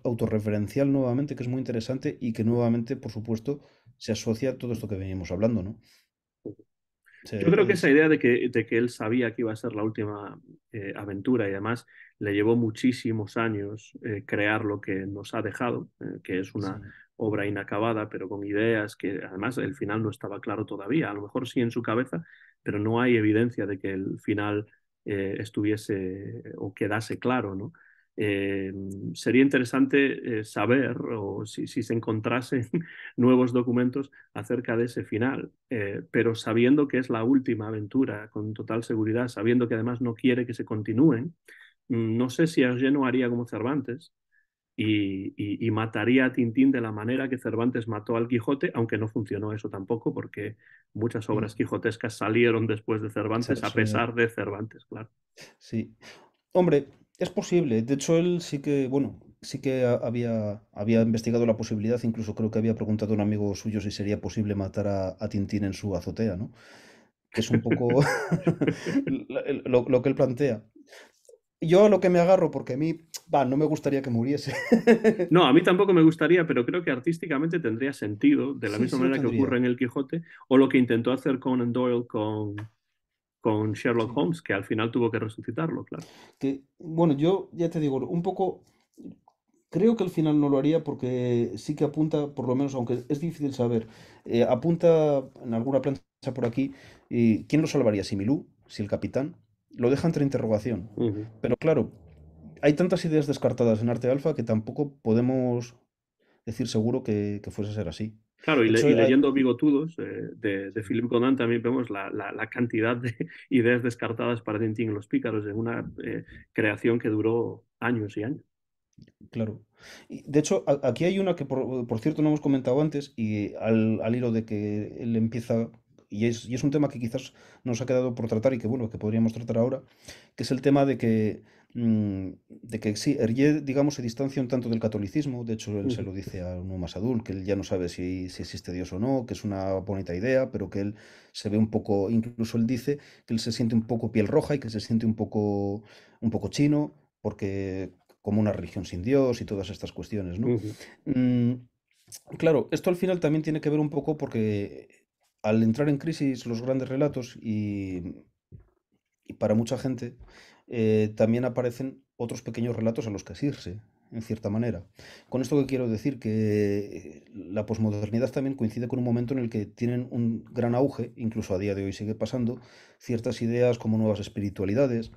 autorreferencial nuevamente que es muy interesante y que nuevamente, por supuesto, se asocia a todo esto que veníamos hablando, ¿no? ujú. O sea, Yo creo que esa idea de que él sabía que iba a ser la última aventura y además le llevó muchísimos años crear lo que nos ha dejado, que es una sí, obra inacabada, pero con ideas que además el final no estaba claro todavía. A lo mejor sí en su cabeza, pero no hay evidencia de que el final estuviese o quedase claro, ¿no? Eh, Sería interesante saber o si se encontrasen nuevos documentos acerca de ese final, pero sabiendo que es la última aventura con total seguridad, sabiendo que además no quiere que se continúen, no sé si Hergé no haría como Cervantes y mataría a Tintín de la manera que Cervantes mató al Quijote, aunque no funcionó eso tampoco, porque muchas mm, obras quijotescas salieron después de Cervantes, a sí, pesar de Cervantes, claro. sí. Hombre, es posible. De hecho, él sí que, bueno, sí que había investigado la posibilidad, incluso creo que había preguntado a un amigo suyo si sería posible matar a Tintín en su azotea, ¿no? Que es un poco lo que él plantea. Yo a lo que me agarro, porque a mí, va, no me gustaría que muriese. No, a mí tampoco me gustaría, pero creo que artísticamente tendría sentido, de la Sí, misma sí lo manera que ocurre tendría. en El Quijote, o lo que intentó hacer Conan Doyle con Sherlock Sí. Holmes, que al final tuvo que resucitarlo, claro. Que, bueno, yo ya te digo, un poco, creo que al final no lo haría porque sí que apunta, por lo menos, aunque es difícil saber, apunta en alguna plancha por aquí, y ¿quién lo salvaría? ¿Si Milú? ¿Si el capitán? Lo deja entre interrogación. Ujú. Pero claro, hay tantas ideas descartadas en Arte Alfa que tampoco podemos decir seguro que fuese a ser así. Claro, De hecho, y leyendo Bigotudos de Philip Conan también vemos la cantidad de ideas descartadas para Tintín y los Pícaros en una creación que duró años y años. claro. Y, de hecho, aquí hay una que, por cierto, no hemos comentado antes, y al hilo de que él empieza, y es un tema que quizás nos ha quedado por tratar y que, bueno, que podríamos tratar ahora, que es el tema de que sí, Hergé, digamos, se distancia un tanto del catolicismo. De hecho, él se Ujú, lo dice a uno más adulto, que él ya no sabe si existe Dios o no, que es una bonita idea, pero que él se ve un poco, incluso él dice que él se siente un poco piel roja y que se siente un poco chino, porque como una religión sin Dios y todas estas cuestiones, ¿no? ujú, Mm, claro, esto al final también tiene que ver un poco porque al entrar en crisis los grandes relatos y para mucha gente también aparecen otros pequeños relatos a los que asirse, en cierta manera. Con esto que quiero decir que la posmodernidad también coincide con un momento en el que tienen un gran auge, incluso a día de hoy sigue pasando, ciertas ideas como nuevas espiritualidades,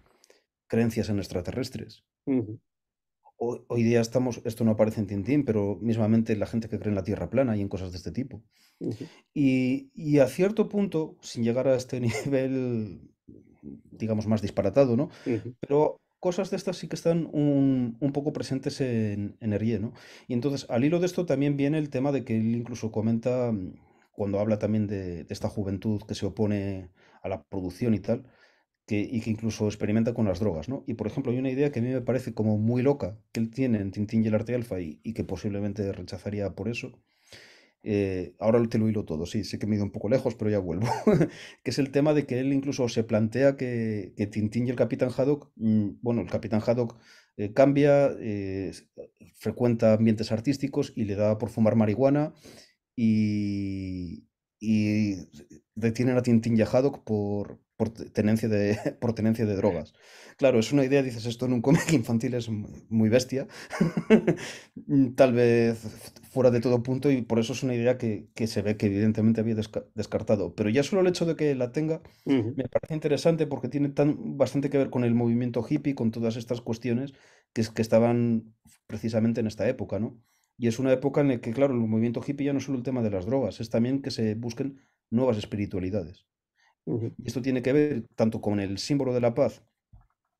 creencias en extraterrestres. ujú, Hoy día esto no aparece en Tintín, pero mismamente la gente que cree en la Tierra plana y en cosas de este tipo. ujú, Y a cierto punto, sin llegar a este nivel, digamos, más disparatado, ¿no? ujú, Pero cosas de estas sí que están un poco presentes en Hergé, ¿no? Y entonces, al hilo de esto también viene el tema de que él incluso comenta, cuando habla también de esta juventud que se opone a la producción y tal, y que incluso experimenta con las drogas, ¿no? Y por ejemplo, hay una idea que a mí me parece como muy loca que él tiene en Tintín y el Arte Alfa y que posiblemente rechazaría por eso. Ahora te lo hilo todo, sí, sé que me he ido un poco lejos, pero ya vuelvo. Que es el tema de que él incluso se plantea que Tintín y el Capitán Haddock, bueno, el Capitán Haddock cambia, frecuenta ambientes artísticos y le da por fumar marihuana y detienen a Tintín y a Haddock por tenencia de, por tenencia de drogas. Claro, es una idea, dices, esto en un cómic infantil es muy bestia, tal vez fuera de todo punto, y por eso es una idea que se ve que evidentemente había descartado. Pero ya solo el hecho de que la tenga ujú. me parece interesante porque tiene bastante que ver con el movimiento hippie, con todas estas cuestiones que estaban precisamente en esta época, ¿no? Y es una época en la que, claro, el movimiento hippie ya no es solo el tema de las drogas, es también que se busquen nuevas espiritualidades. Ujú, Y esto tiene que ver tanto con el símbolo de la paz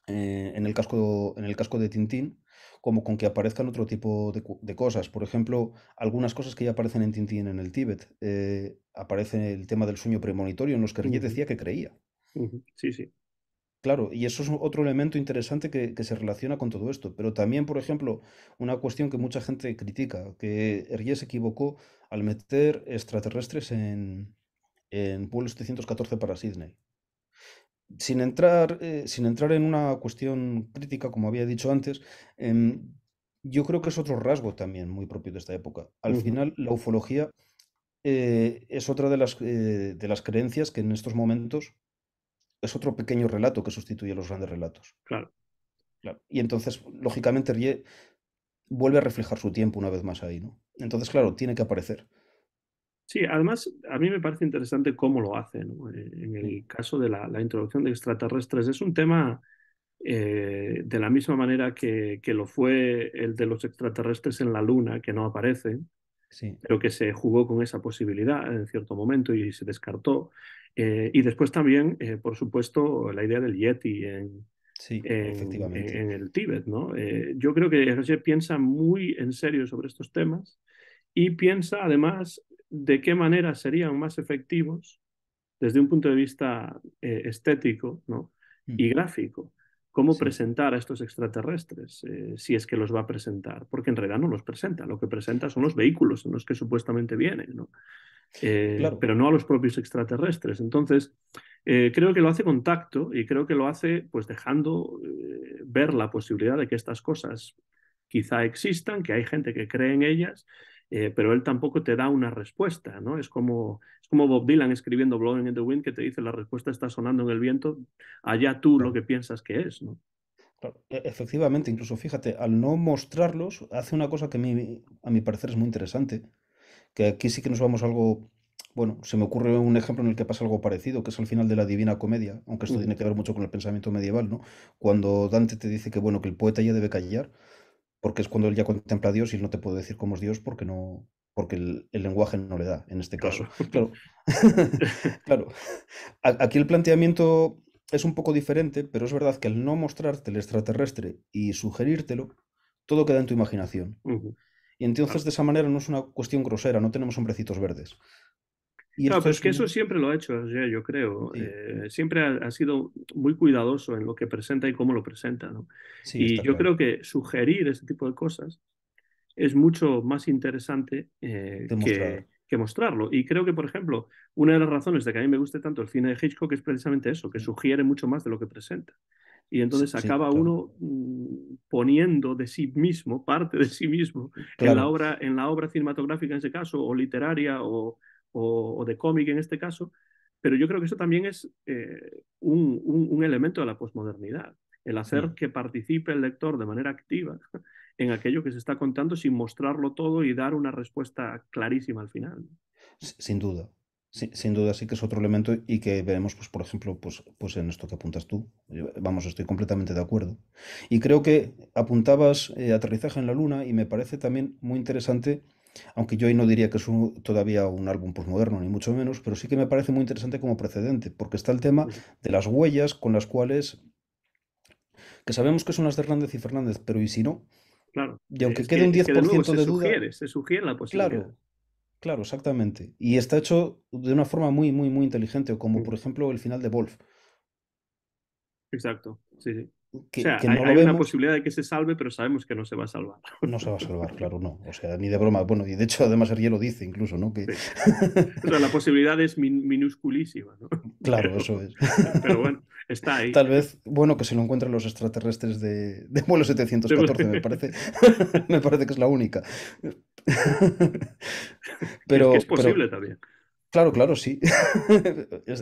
en el casco de Tintín, como con que aparezcan otro tipo de cosas. Por ejemplo, algunas cosas que ya aparecen en Tintín en el Tíbet. Aparece el tema del sueño premonitorio en los que Rie ujú, decía que creía. ujú. Sí, sí. Claro, y eso es otro elemento interesante que se relaciona con todo esto. Pero también, por ejemplo, una cuestión que mucha gente critica, que Rie se equivocó al meter extraterrestres en vuelo 714 para Sydney. Sin entrar en una cuestión crítica, como había dicho antes, yo creo que es otro rasgo también muy propio de esta época. Al Ujú, final, la ufología es otra de las creencias que en estos momentos es otro pequeño relato que sustituye a los grandes relatos. claro. Claro. Y entonces, lógicamente, Rie vuelve a reflejar su tiempo una vez más ahí, ¿no? Entonces, claro, tiene que aparecer. Sí, además, a mí me parece interesante cómo lo hace, ¿no? En Mm, el caso de la introducción de extraterrestres, es un tema de la misma manera que lo fue el de los extraterrestres en la Luna, que no aparecen, sí, pero que se jugó con esa posibilidad en cierto momento y se descartó. Y después también, por supuesto, la idea del Yeti sí, efectivamente. en el Tíbet, ¿no? Yo creo que Hergé piensa muy en serio sobre estos temas y piensa además de qué manera serían más efectivos desde un punto de vista estético, ¿no? Mm, Y gráfico. Cómo sí, presentar a estos extraterrestres, si es que los va a presentar, porque en realidad no los presenta, lo que presenta son los vehículos en los que supuestamente vienen, ¿no? claro. Pero no a los propios extraterrestres. Entonces, creo que lo hace con tacto y creo que lo hace pues dejando ver la posibilidad de que estas cosas quizá existan, que hay gente que cree en ellas, pero él tampoco te da una respuesta, ¿no? Es como Bob Dylan escribiendo Blowing in the Wind, que te dice la respuesta está sonando en el viento, allá tú lo Claro. que piensas que es, ¿no? Claro, efectivamente, incluso fíjate, al no mostrarlos, hace una cosa que a mi parecer es muy interesante, que aquí sí que nos vamos a algo, bueno, se me ocurre un ejemplo en el que pasa algo parecido, que es al final de la Divina Comedia, aunque esto Ujú, tiene que ver mucho con el pensamiento medieval, ¿no? Cuando Dante te dice que, bueno, que el poeta ya debe callar, porque es cuando él ya contempla a Dios y él no te puede decir cómo es Dios porque no, porque el lenguaje no le da, en este caso. claro. Claro, claro. Aquí el planteamiento es un poco diferente, pero es verdad que al no mostrarte el extraterrestre y sugerírtelo, todo queda en tu imaginación. Ujú, Y entonces claro. de esa manera no es una cuestión grosera, no tenemos hombrecitos verdes. Y Claro, esto pero es es que eso siempre lo ha hecho, yo creo. sí, Siempre ha sido muy cuidadoso en lo que presenta y cómo lo presenta, ¿no? sí, Y está yo claro. creo que sugerir ese tipo de cosas es mucho más interesante Demostrar. que mostrarlo. Y creo que, por ejemplo, una de las razones de que a mí me guste tanto el cine de Hitchcock es precisamente eso, que Sí, sugiere mucho más de lo que presenta. Y sí, entonces sí, acaba claro. uno poniendo de sí mismo, parte de sí mismo, Claro, en la obra cinematográfica en ese caso, o literaria, o de cómic en este caso. Pero yo creo que eso también es un elemento de la posmodernidad, el hacer mm, que participe el lector de manera activa en aquello que se está contando sin mostrarlo todo y dar una respuesta clarísima al final. sin duda. Sin duda sí que es otro elemento y que veremos, pues, por ejemplo, pues en esto que apuntas tú. Vamos, estoy completamente de acuerdo. Y creo que apuntabas Aterrizaje en la Luna y me parece también muy interesante, aunque yo ahí no diría que es todavía un álbum posmoderno, ni mucho menos, pero sí que me parece muy interesante como precedente, porque está el tema Ujú. de las huellas con las cuales, que sabemos que son las de Hernández y Fernández, pero ¿y si no? Claro, Y aunque quede un es diez que de por nuevo ciento de duda, se sugiere la posibilidad. claro, claro, exactamente. Y está hecho de una forma muy, muy, muy inteligente, como por Ujú. ejemplo el final de Wolf, Exacto, sí, sí. O que, sea, que no lo hay una vemos, posibilidad de que se salve, pero sabemos que no se va a salvar. no se va a salvar, claro, no. O sea, ni de broma. Bueno, y de hecho, además, Ariel lo dice incluso, ¿no? Que Sí. O sea, la posibilidad es minusculísima, ¿no? claro, eso Pero, es. pero bueno, está ahí. Tal vez, bueno, que se lo encuentren los extraterrestres de vuelo 714, me parece, me parece que es la única. Que es Pero posible también. claro, claro, sí.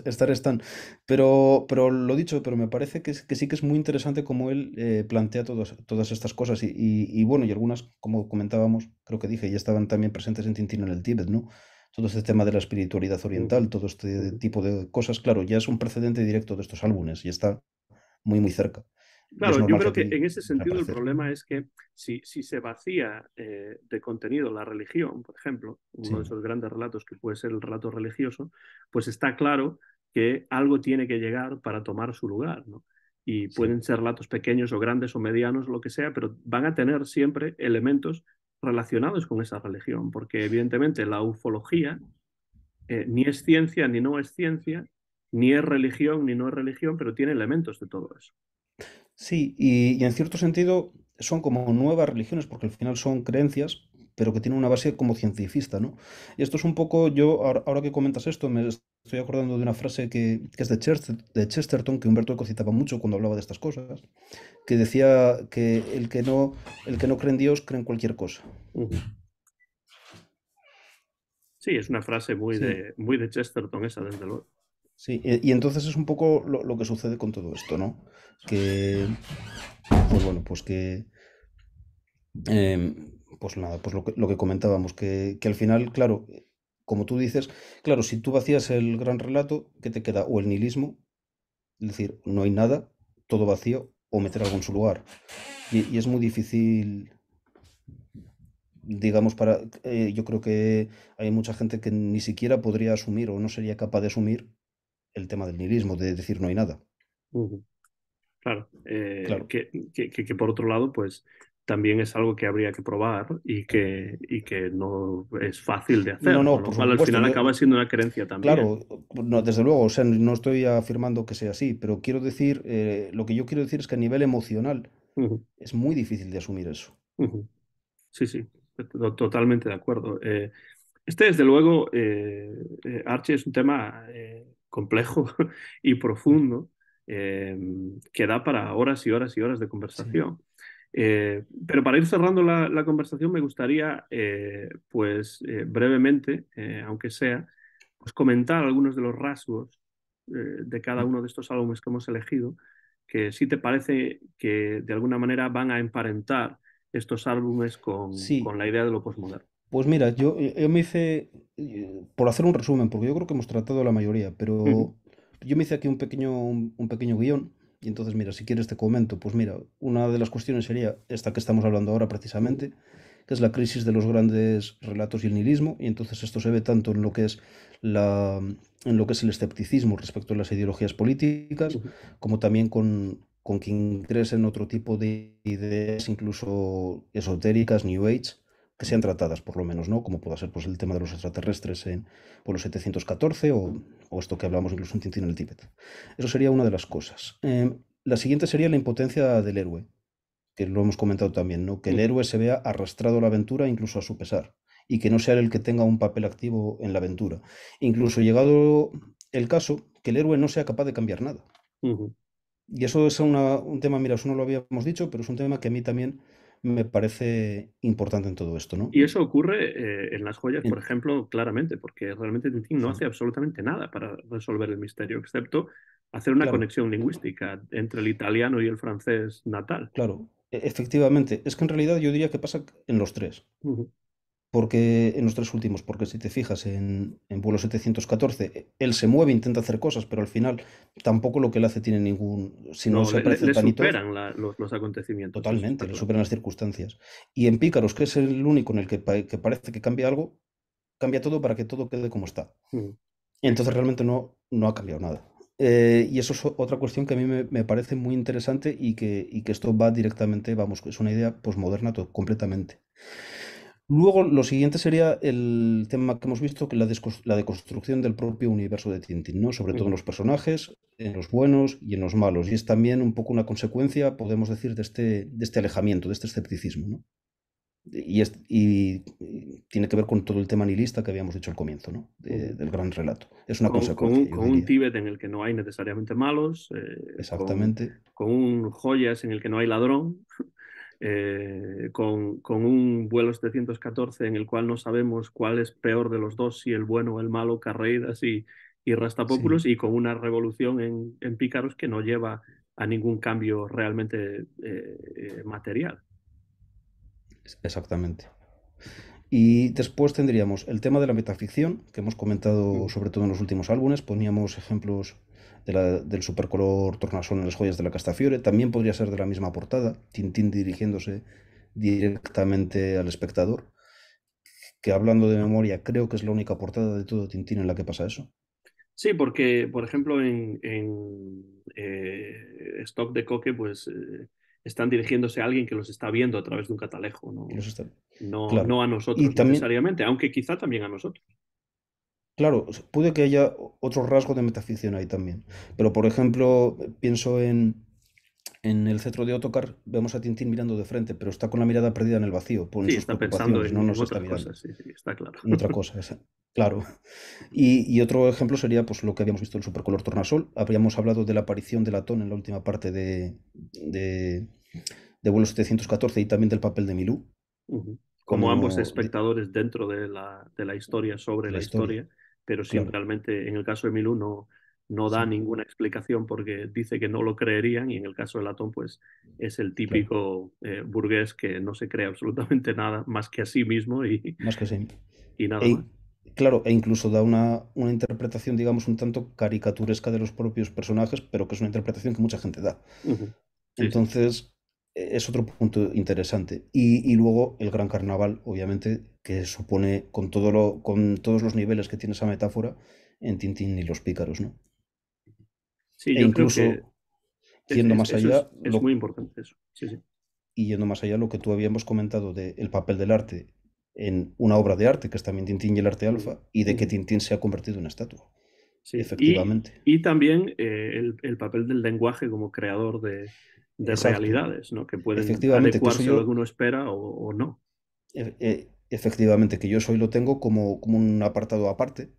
Estar están. Pero lo dicho, pero me parece que sí que es muy interesante cómo él plantea todas estas cosas. Y bueno, y algunas, como comentábamos, creo que dije, ya estaban también presentes en Tintín en el Tíbet, ¿no? Todo este tema de la espiritualidad Ujú, oriental, todo este ujú. tipo de cosas, claro, ya es un precedente directo de estos álbumes y está muy, muy cerca. y es Claro, yo normal que creo a que ti en ese pueda sentido el parecer. problema es que si se vacía de contenido la religión, por ejemplo, uno de Sí, esos grandes relatos que puede ser el relato religioso, pues está claro que algo tiene que llegar para tomar su lugar, ¿no? Y sí. pueden ser relatos pequeños o grandes o medianos, lo que sea, pero van a tener siempre elementos relacionados con esa religión, porque evidentemente la ufología ni es ciencia ni no es ciencia, ni es religión ni no es religión, pero tiene elementos de todo eso. Sí, y en cierto sentido son como nuevas religiones, porque al final son creencias, pero que tienen una base como cientificista, ¿no? Y esto es un poco, yo, ahora que comentas esto, me estoy acordando de una frase que es de Chesterton, que Humberto Eco citaba mucho cuando hablaba de estas cosas, que decía que el que no cree en Dios cree en cualquier cosa. Ujú. Sí, es una frase Sí, muy de Chesterton esa, desde luego. sí, y entonces es un poco lo que sucede con todo esto, ¿no? Que, pues bueno, pues que pues nada, pues lo que comentábamos, que al final, claro, como tú dices, claro, si tú vacías el gran relato, ¿qué te queda? O el nihilismo, es decir, no hay nada, todo vacío, o meter algo en su lugar. Y es muy difícil, digamos, yo creo que hay mucha gente que ni siquiera podría asumir o no sería capaz de asumir el tema del nihilismo, de decir no hay nada. Ujú. Claro, Claro. que por otro lado, pues también es algo que habría que probar y que no es fácil de No, hacer, con no, lo por cual al supuesto. final acaba siendo una creencia también. Claro, no, desde luego, o sea, no estoy afirmando que sea así, pero quiero decir, lo que yo quiero decir es que a nivel emocional Ujú, es muy difícil de asumir eso. ujú. Sí, sí, totalmente de acuerdo. Este, desde luego, Archie, es un tema complejo y profundo eh, que da para horas y horas y horas de Sí, conversación. Pero para ir cerrando la conversación, me gustaría, pues brevemente, aunque sea, pues comentar algunos de los rasgos de cada uno de estos álbumes que hemos elegido, que sí te parece que de alguna manera van a emparentar estos álbumes sí, con la idea de lo posmoderno. pues mira, yo me hice, por hacer un resumen, porque yo creo que hemos tratado la mayoría, Ujú, pero yo me hice aquí un pequeño guión, y entonces mira, si quieres te comento, pues mira, una de las cuestiones sería esta que estamos hablando ahora ujú, precisamente, que es la crisis de los grandes relatos y el nihilismo, y entonces esto se ve tanto en lo que es en lo que es el escepticismo respecto a las ideologías políticas, ujú. como también con quien crees en otro tipo de ideas, incluso esotéricas, New Age, que sean tratadas por lo menos, ¿no? Como pueda ser pues, el tema de los extraterrestres en por los 714 o esto que hablamos incluso en Tintín en el Tíbet. Eso sería una de las cosas. La siguiente sería la impotencia del héroe, que lo hemos comentado también, ¿no? Que el Ujú, héroe se vea arrastrado a la aventura incluso a su pesar y que no sea él el que tenga un papel activo en la aventura. Incluso llegado el caso, que el héroe no sea capaz de cambiar nada. ujú. Y eso es un tema, mira, eso no lo habíamos dicho, pero es un tema que a mí también me parece importante en todo esto, ¿no? Y eso ocurre en las joyas, por En- ejemplo, claramente, porque realmente Tintín no sí, hace absolutamente nada para resolver el misterio, excepto hacer una claro, conexión lingüística entre el italiano y el francés natal. claro, efectivamente. Es que en realidad yo diría que pasa en los tres. Ujú. Porque en los tres últimos, porque si te fijas en vuelo 714, él se mueve, intenta hacer cosas, pero al final tampoco lo que él hace tiene ningún. Si no No, se aparece el le Tanitov, superan los acontecimientos, eso totalmente, está le claro. superan las circunstancias. Y en Pícaros, que es el único en el que parece que cambia algo, cambia todo para que todo quede como está. Ujú. Y entonces Exacto. realmente no ha cambiado nada. Y eso es otra cuestión que a mí me parece muy interesante y que esto va directamente, vamos, es una idea posmoderna completamente. Luego, lo siguiente sería el tema que hemos visto, que es la deconstrucción del propio universo de Tintín, ¿no? Sobre todo en Ujú. los personajes, en los buenos y en los malos. Y es también un poco una consecuencia, podemos decir, de este alejamiento, de este escepticismo, ¿no? Y tiene que ver con todo el tema nihilista que habíamos dicho al comienzo, ¿no? Ujú. Del gran relato. Es una consecuencia, yo Con un diría. Tíbet en el que no hay necesariamente malos, Exactamente. con un joyas en el que no hay ladrón, con un vuelo 714 en el cual no sabemos cuál es peor de los dos, si el bueno o el malo, Carreiras y Sí, Rastapopoulos, y con una revolución en Pícaros que no lleva a ningún cambio realmente material. exactamente. Y después tendríamos el tema de la metaficción, que hemos comentado Mm. sobre todo en los últimos álbumes. Poníamos ejemplos del supercolor tornasol en las joyas de la Castafiore. También podría ser de la misma portada, Tintín dirigiéndose directamente al espectador, que hablando de memoria, creo que es la única portada de todo Tintín en la que pasa eso. Sí, porque, por ejemplo, Stock de Coque, pues están dirigiéndose a alguien que los está viendo a través de un catalejo, Y no, los está... no, Claro. no a Y nosotros también, necesariamente, aunque quizá también a nosotros. claro, puede que haya otro rasgo de metaficción ahí también. Pero, por ejemplo, pienso en el cetro de Ottokar, vemos a Tintín mirando de frente, pero está con la mirada perdida en el vacío, por en Sí, sus está pensando preocupaciones, no en nos está otras mirando cosas, sí, sí, está claro. en otra cosa. Claro. Y otro ejemplo sería pues, lo que habíamos visto el supercolor tornasol. Habríamos hablado de la aparición del Atón en la última parte de vuelo 714 y también del papel de Milú, Ujú. Como ambos como espectadores dentro de la historia, sobre de la la historia. historia, pero sin Claro, realmente, en el caso de Milú, no da sí, ninguna explicación porque dice que no lo creerían, y en el caso de Latón, pues es el claro. típico burgués que no se cree absolutamente nada más que a sí mismo Más que sí. y nada más. E, claro, e incluso da una interpretación, digamos, un tanto caricaturesca de los propios personajes, pero que es una interpretación que mucha gente da. Ujú. Sí, sí. Entonces, es otro punto interesante. Y luego el gran carnaval, obviamente, que supone con todos los niveles que tiene esa metáfora en Tintín y los pícaros, ¿no? Sí, E yo creo incluso que yendo más eso allá, es muy importante, eso. Sí, sí. y yendo más allá, lo que tú habíamos comentado del papel del arte en una obra de arte, que es también Tintín y el arte Ujú, alfa, y de que ujú. Tintín se ha convertido en estatua. Sí, Efectivamente. y también el papel del lenguaje como creador de Exacto. realidades, ¿no? Que pueden Efectivamente, que eso adecuarse a lo que yo, uno espera o no. efectivamente, que yo eso hoy lo tengo como un apartado aparte,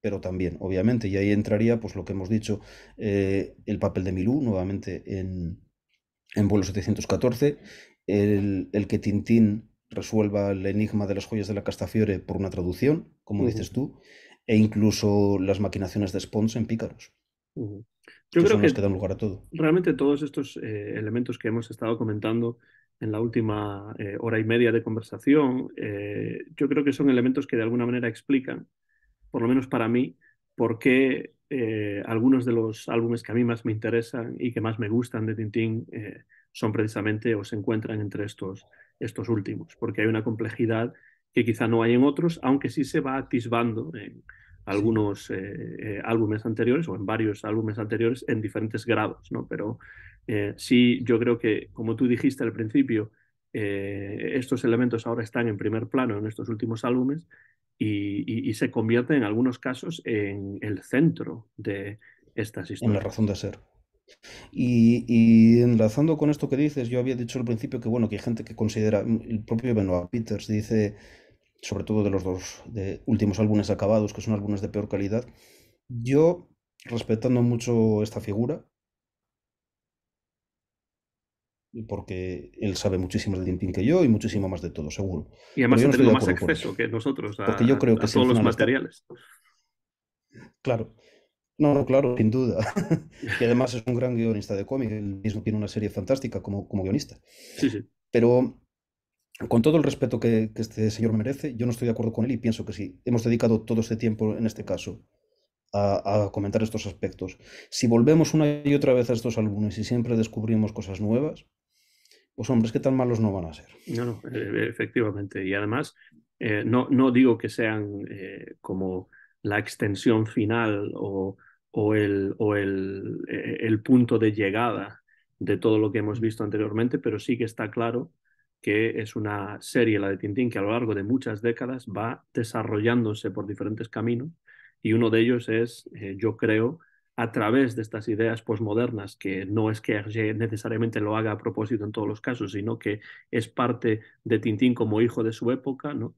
pero también, obviamente, y ahí entraría, pues lo que hemos dicho, el papel de Milú, nuevamente en vuelo 714, el que Tintín resuelva el enigma de las joyas de la Castafiore por una traducción, como Ujú, dices tú, e incluso las maquinaciones de Spons en Pícaros, ujú. Yo que creo son las que que dan lugar a todo. realmente todos estos elementos que hemos estado comentando en la última hora y media de conversación, yo creo que son elementos que de alguna manera explican, por lo menos para mí, por qué algunos de los álbumes que a mí más me interesan y que más me gustan de Tintín son precisamente o se encuentran entre estos últimos, porque hay una complejidad que quizá no hay en otros, aunque sí se va atisbando en Sí, algunos álbumes anteriores o en varios álbumes anteriores en diferentes grados, ¿no? Pero sí, yo creo que, como tú dijiste al principio, estos elementos ahora están en primer plano en estos últimos álbumes y se convierte en algunos casos en el centro de estas en la historias. razón de ser. Y enlazando con esto que dices, yo había dicho al principio que bueno, que hay gente que considera, el propio Benoit Peters dice, sobre todo de los dos de últimos álbumes acabados, que son álbumes de peor calidad, yo, respetando mucho esta figura, porque él sabe muchísimo de Tintín que yo y muchísimo más de todo, seguro. Y Pero además yo ha no estoy tenido de más acuerdo con él, acceso que nosotros porque yo creo que a si al todos los final está, materiales. claro, no, no, claro, sin duda. Y además es un gran guionista de cómic, él mismo tiene una serie fantástica como guionista. Sí, sí. Pero con todo el respeto que este señor merece, yo no estoy de acuerdo con él y pienso que si hemos dedicado todo este tiempo, en este caso, a comentar estos aspectos, si volvemos una y otra vez a estos álbumes y siempre descubrimos cosas nuevas, pues hombres, ¿qué tan malos no van a ser? No, no, efectivamente. Y además, no digo que sean como la extensión final o el punto de llegada de todo lo que hemos visto anteriormente, pero sí que está claro que es una serie, la de Tintín, que a lo largo de muchas décadas va desarrollándose por diferentes caminos y uno de ellos es, yo creo, a través de estas ideas posmodernas, que no es que Hergé necesariamente lo haga a propósito en todos los casos, sino que es parte de Tintín como hijo de su época, ¿no?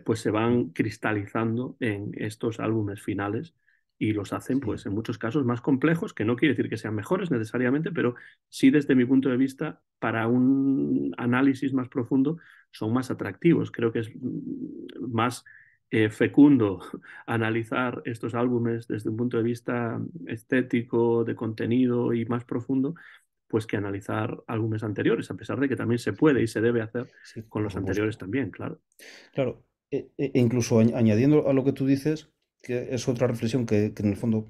Pues se van cristalizando en estos álbumes finales y los hacen, Sí, pues en muchos casos, más complejos, que no quiere decir que sean mejores necesariamente, pero sí desde mi punto de vista, para un análisis más profundo, son más atractivos. Creo que es más fecundo analizar estos álbumes desde un punto de vista estético, de contenido y más profundo, pues que analizar álbumes anteriores, a pesar de que también se puede y se debe hacer sí, con por los supuesto. anteriores también, claro. Claro, incluso añadiendo a lo que tú dices, que es otra reflexión que en el fondo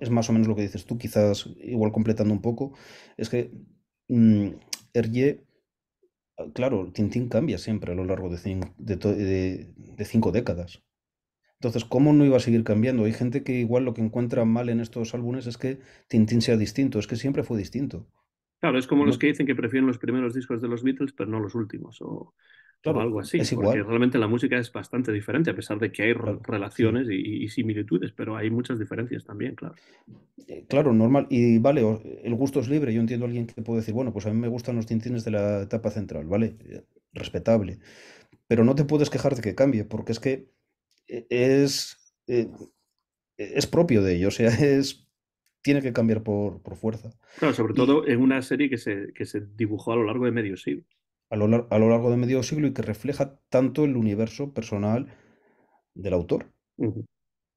es más o menos lo que dices tú, quizás igual completando un poco, es que mm, Hergé, claro, Tintín cambia siempre a lo largo de 5 décadas. Entonces, ¿cómo no iba a seguir cambiando? Hay gente que igual lo que encuentra mal en estos álbumes es que Tintín sea distinto, es que siempre fue distinto. Claro, es como los No, que dicen que prefieren los primeros discos de los Beatles, pero no los últimos, o claro, algo así, es porque igual, realmente la música es bastante diferente, a pesar de que hay claro, sí. relaciones y similitudes, pero hay muchas diferencias también, claro. Claro, normal. Y vale, el gusto es libre. Yo entiendo a alguien que puede decir, bueno, pues a mí me gustan los tintines de la etapa central, ¿vale? Respetable. Pero no te puedes quejar de que cambie, porque es que eh, es, eh, es propio de ello, o sea, tiene que cambiar por fuerza. Claro, sobre Y todo en una serie que se dibujó a lo largo de medio siglo. a lo largo de medio siglo y que refleja tanto el universo personal del autor. Ujú.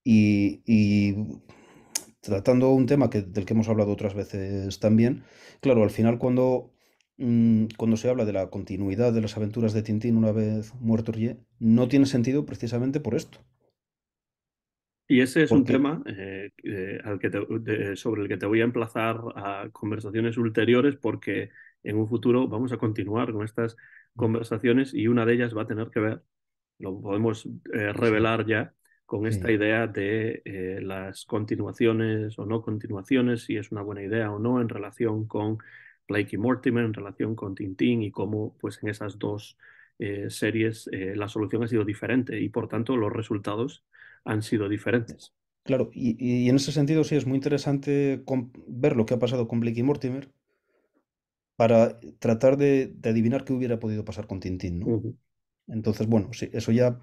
Y tratando un tema del que hemos hablado otras veces también, claro, al final cuando se habla de la continuidad de las aventuras de Tintín una vez muerto Rie, no tiene sentido precisamente por esto. Y ese es un Porque, tema sobre el que te voy a emplazar a conversaciones ulteriores porque en un futuro vamos a continuar con estas conversaciones y una de ellas va a tener que ver, lo podemos sí, revelar ya, con esta sí, idea de las continuaciones o no continuaciones, si es una buena idea o no en relación con Blake y Mortimer, en relación con Tintín y cómo pues en esas dos series la solución ha sido diferente y por tanto los resultados han sido diferentes. claro, y en ese sentido sí es muy interesante ver lo que ha pasado con Blake y Mortimer para tratar de adivinar qué hubiera podido pasar con Tintín, ¿no? Ujú. Entonces, bueno, sí, eso ya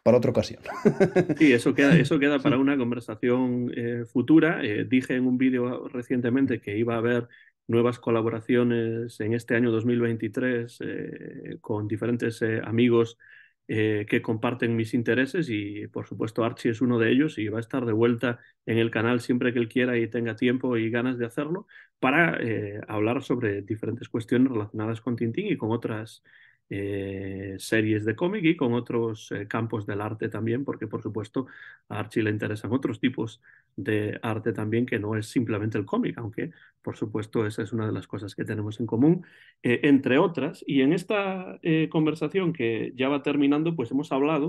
para otra ocasión. Sí, eso queda para una conversación futura. Dije en un vídeo recientemente que iba a haber nuevas colaboraciones en este año 2023 con diferentes amigos que comparten mis intereses y por supuesto Archie es uno de ellos y va a estar de vuelta en el canal siempre que él quiera y tenga tiempo y ganas de hacerlo para hablar sobre diferentes cuestiones relacionadas con Tintín y con otras series de cómic y con otros campos del arte también, porque por supuesto a Archie le interesan otros tipos de arte también que no es simplemente el cómic, aunque por supuesto esa es una de las cosas que tenemos en común, entre otras. Y en esta conversación que ya va terminando, pues hemos hablado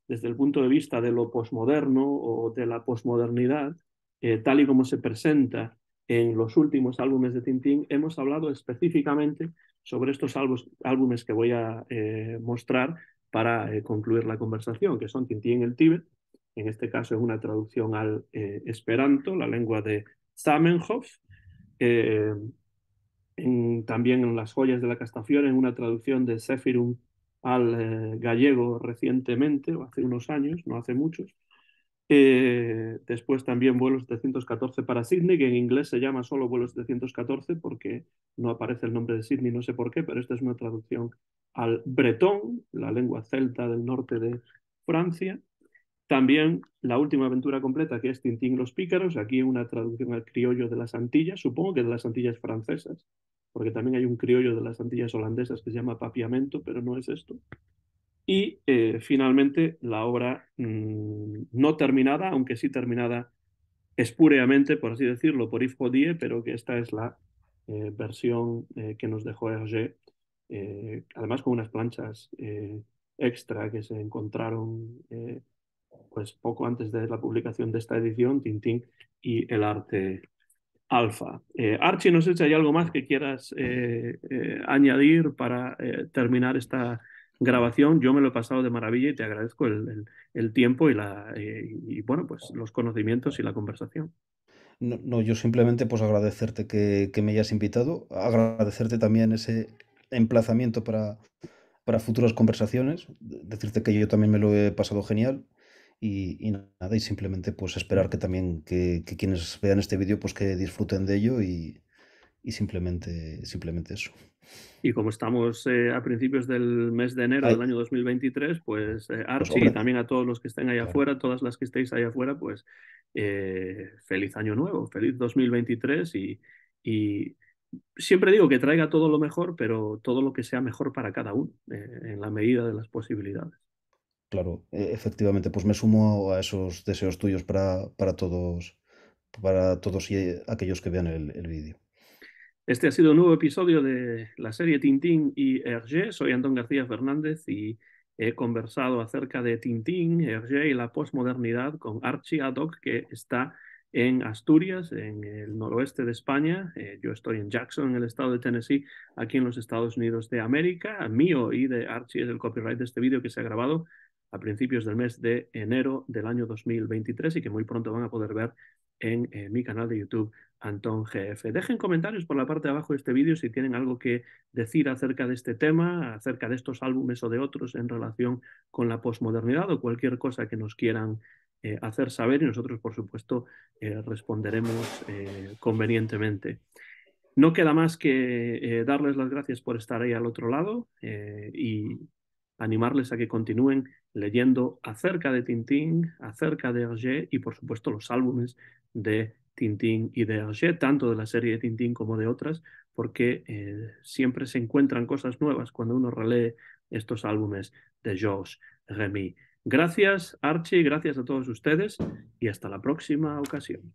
desde el punto de vista de lo posmoderno o de la posmodernidad, tal y como se presenta en los últimos álbumes de Tintín, hemos hablado específicamente sobre estos álbumes que voy a mostrar para concluir la conversación, que son Tintín en el Tíbet, en este caso es una traducción al esperanto, la lengua de Zamenhof, eh, también en Las joyas de la Castafiore, en una traducción de Zephyrum al gallego recientemente, o hace unos años, no hace muchos. Después también vuelo 714 para Sydney, que en inglés se llama solo vuelo 714 porque no aparece el nombre de Sydney, no sé por qué, pero esta es una traducción al bretón, la lengua celta del norte de Francia. También la última aventura completa, que es Tintín los Pícaros, aquí una traducción al criollo de las Antillas, supongo que de las Antillas francesas, porque también hay un criollo de las Antillas holandesas que se llama Papiamento, pero no es esto. Y finalmente la obra no terminada, aunque sí terminada espúreamente, por así decirlo, por Yves Hodie, pero que esta es la versión que nos dejó Hergé, además con unas planchas extra que se encontraron pues poco antes de la publicación de esta edición, Tintín y el arte alfa. Archie, no sé si hay algo más que quieras añadir para terminar esta grabación. Yo me lo he pasado de maravilla y te agradezco el tiempo y, bueno, pues los conocimientos y la conversación. No, no, yo simplemente pues agradecerte que me hayas invitado, agradecerte también ese emplazamiento para futuras conversaciones, decirte que yo también me lo he pasado genial y nada, y simplemente pues esperar que también que quienes vean este vídeo pues que disfruten de ello y simplemente eso. Y como estamos a principios del mes de enero del Ay, año 2023, pues pues Archie y hombre, también a todos los que estén allá claro, afuera, todas las que estéis allá afuera, pues feliz año nuevo, feliz 2023 y siempre digo que traiga todo lo mejor, pero todo lo que sea mejor para cada uno, en la medida de las posibilidades. claro, efectivamente, pues me sumo a esos deseos tuyos para todos, para todos aquellos que vean el vídeo. Este ha sido un nuevo episodio de la serie Tintín y Hergé. Soy Antón García Fernández y he conversado acerca de Tintín, Hergé y la posmodernidad con Archie Haddock, que está en Asturias, en el noroeste de España. Yo estoy en Jackson, en el estado de Tennessee, aquí en los Estados Unidos de América. Mío y de Archie es el copyright de este vídeo que se ha grabado a principios del mes de enero del año 2023 y que muy pronto van a poder ver en mi canal de YouTube Antón GF. Dejen comentarios por la parte de abajo de este vídeo si tienen algo que decir acerca de este tema, acerca de estos álbumes o de otros en relación con la posmodernidad o cualquier cosa que nos quieran hacer saber y nosotros, por supuesto, responderemos convenientemente. No queda más que darles las gracias por estar ahí al otro lado y animarles a que continúen leyendo acerca de Tintín, acerca de Hergé y por supuesto los álbumes de Tintín y de Hergé, tanto de la serie de Tintín como de otras, porque siempre se encuentran cosas nuevas cuando uno relee estos álbumes de Georges Remy. Gracias, Archie, gracias a todos ustedes y hasta la próxima ocasión.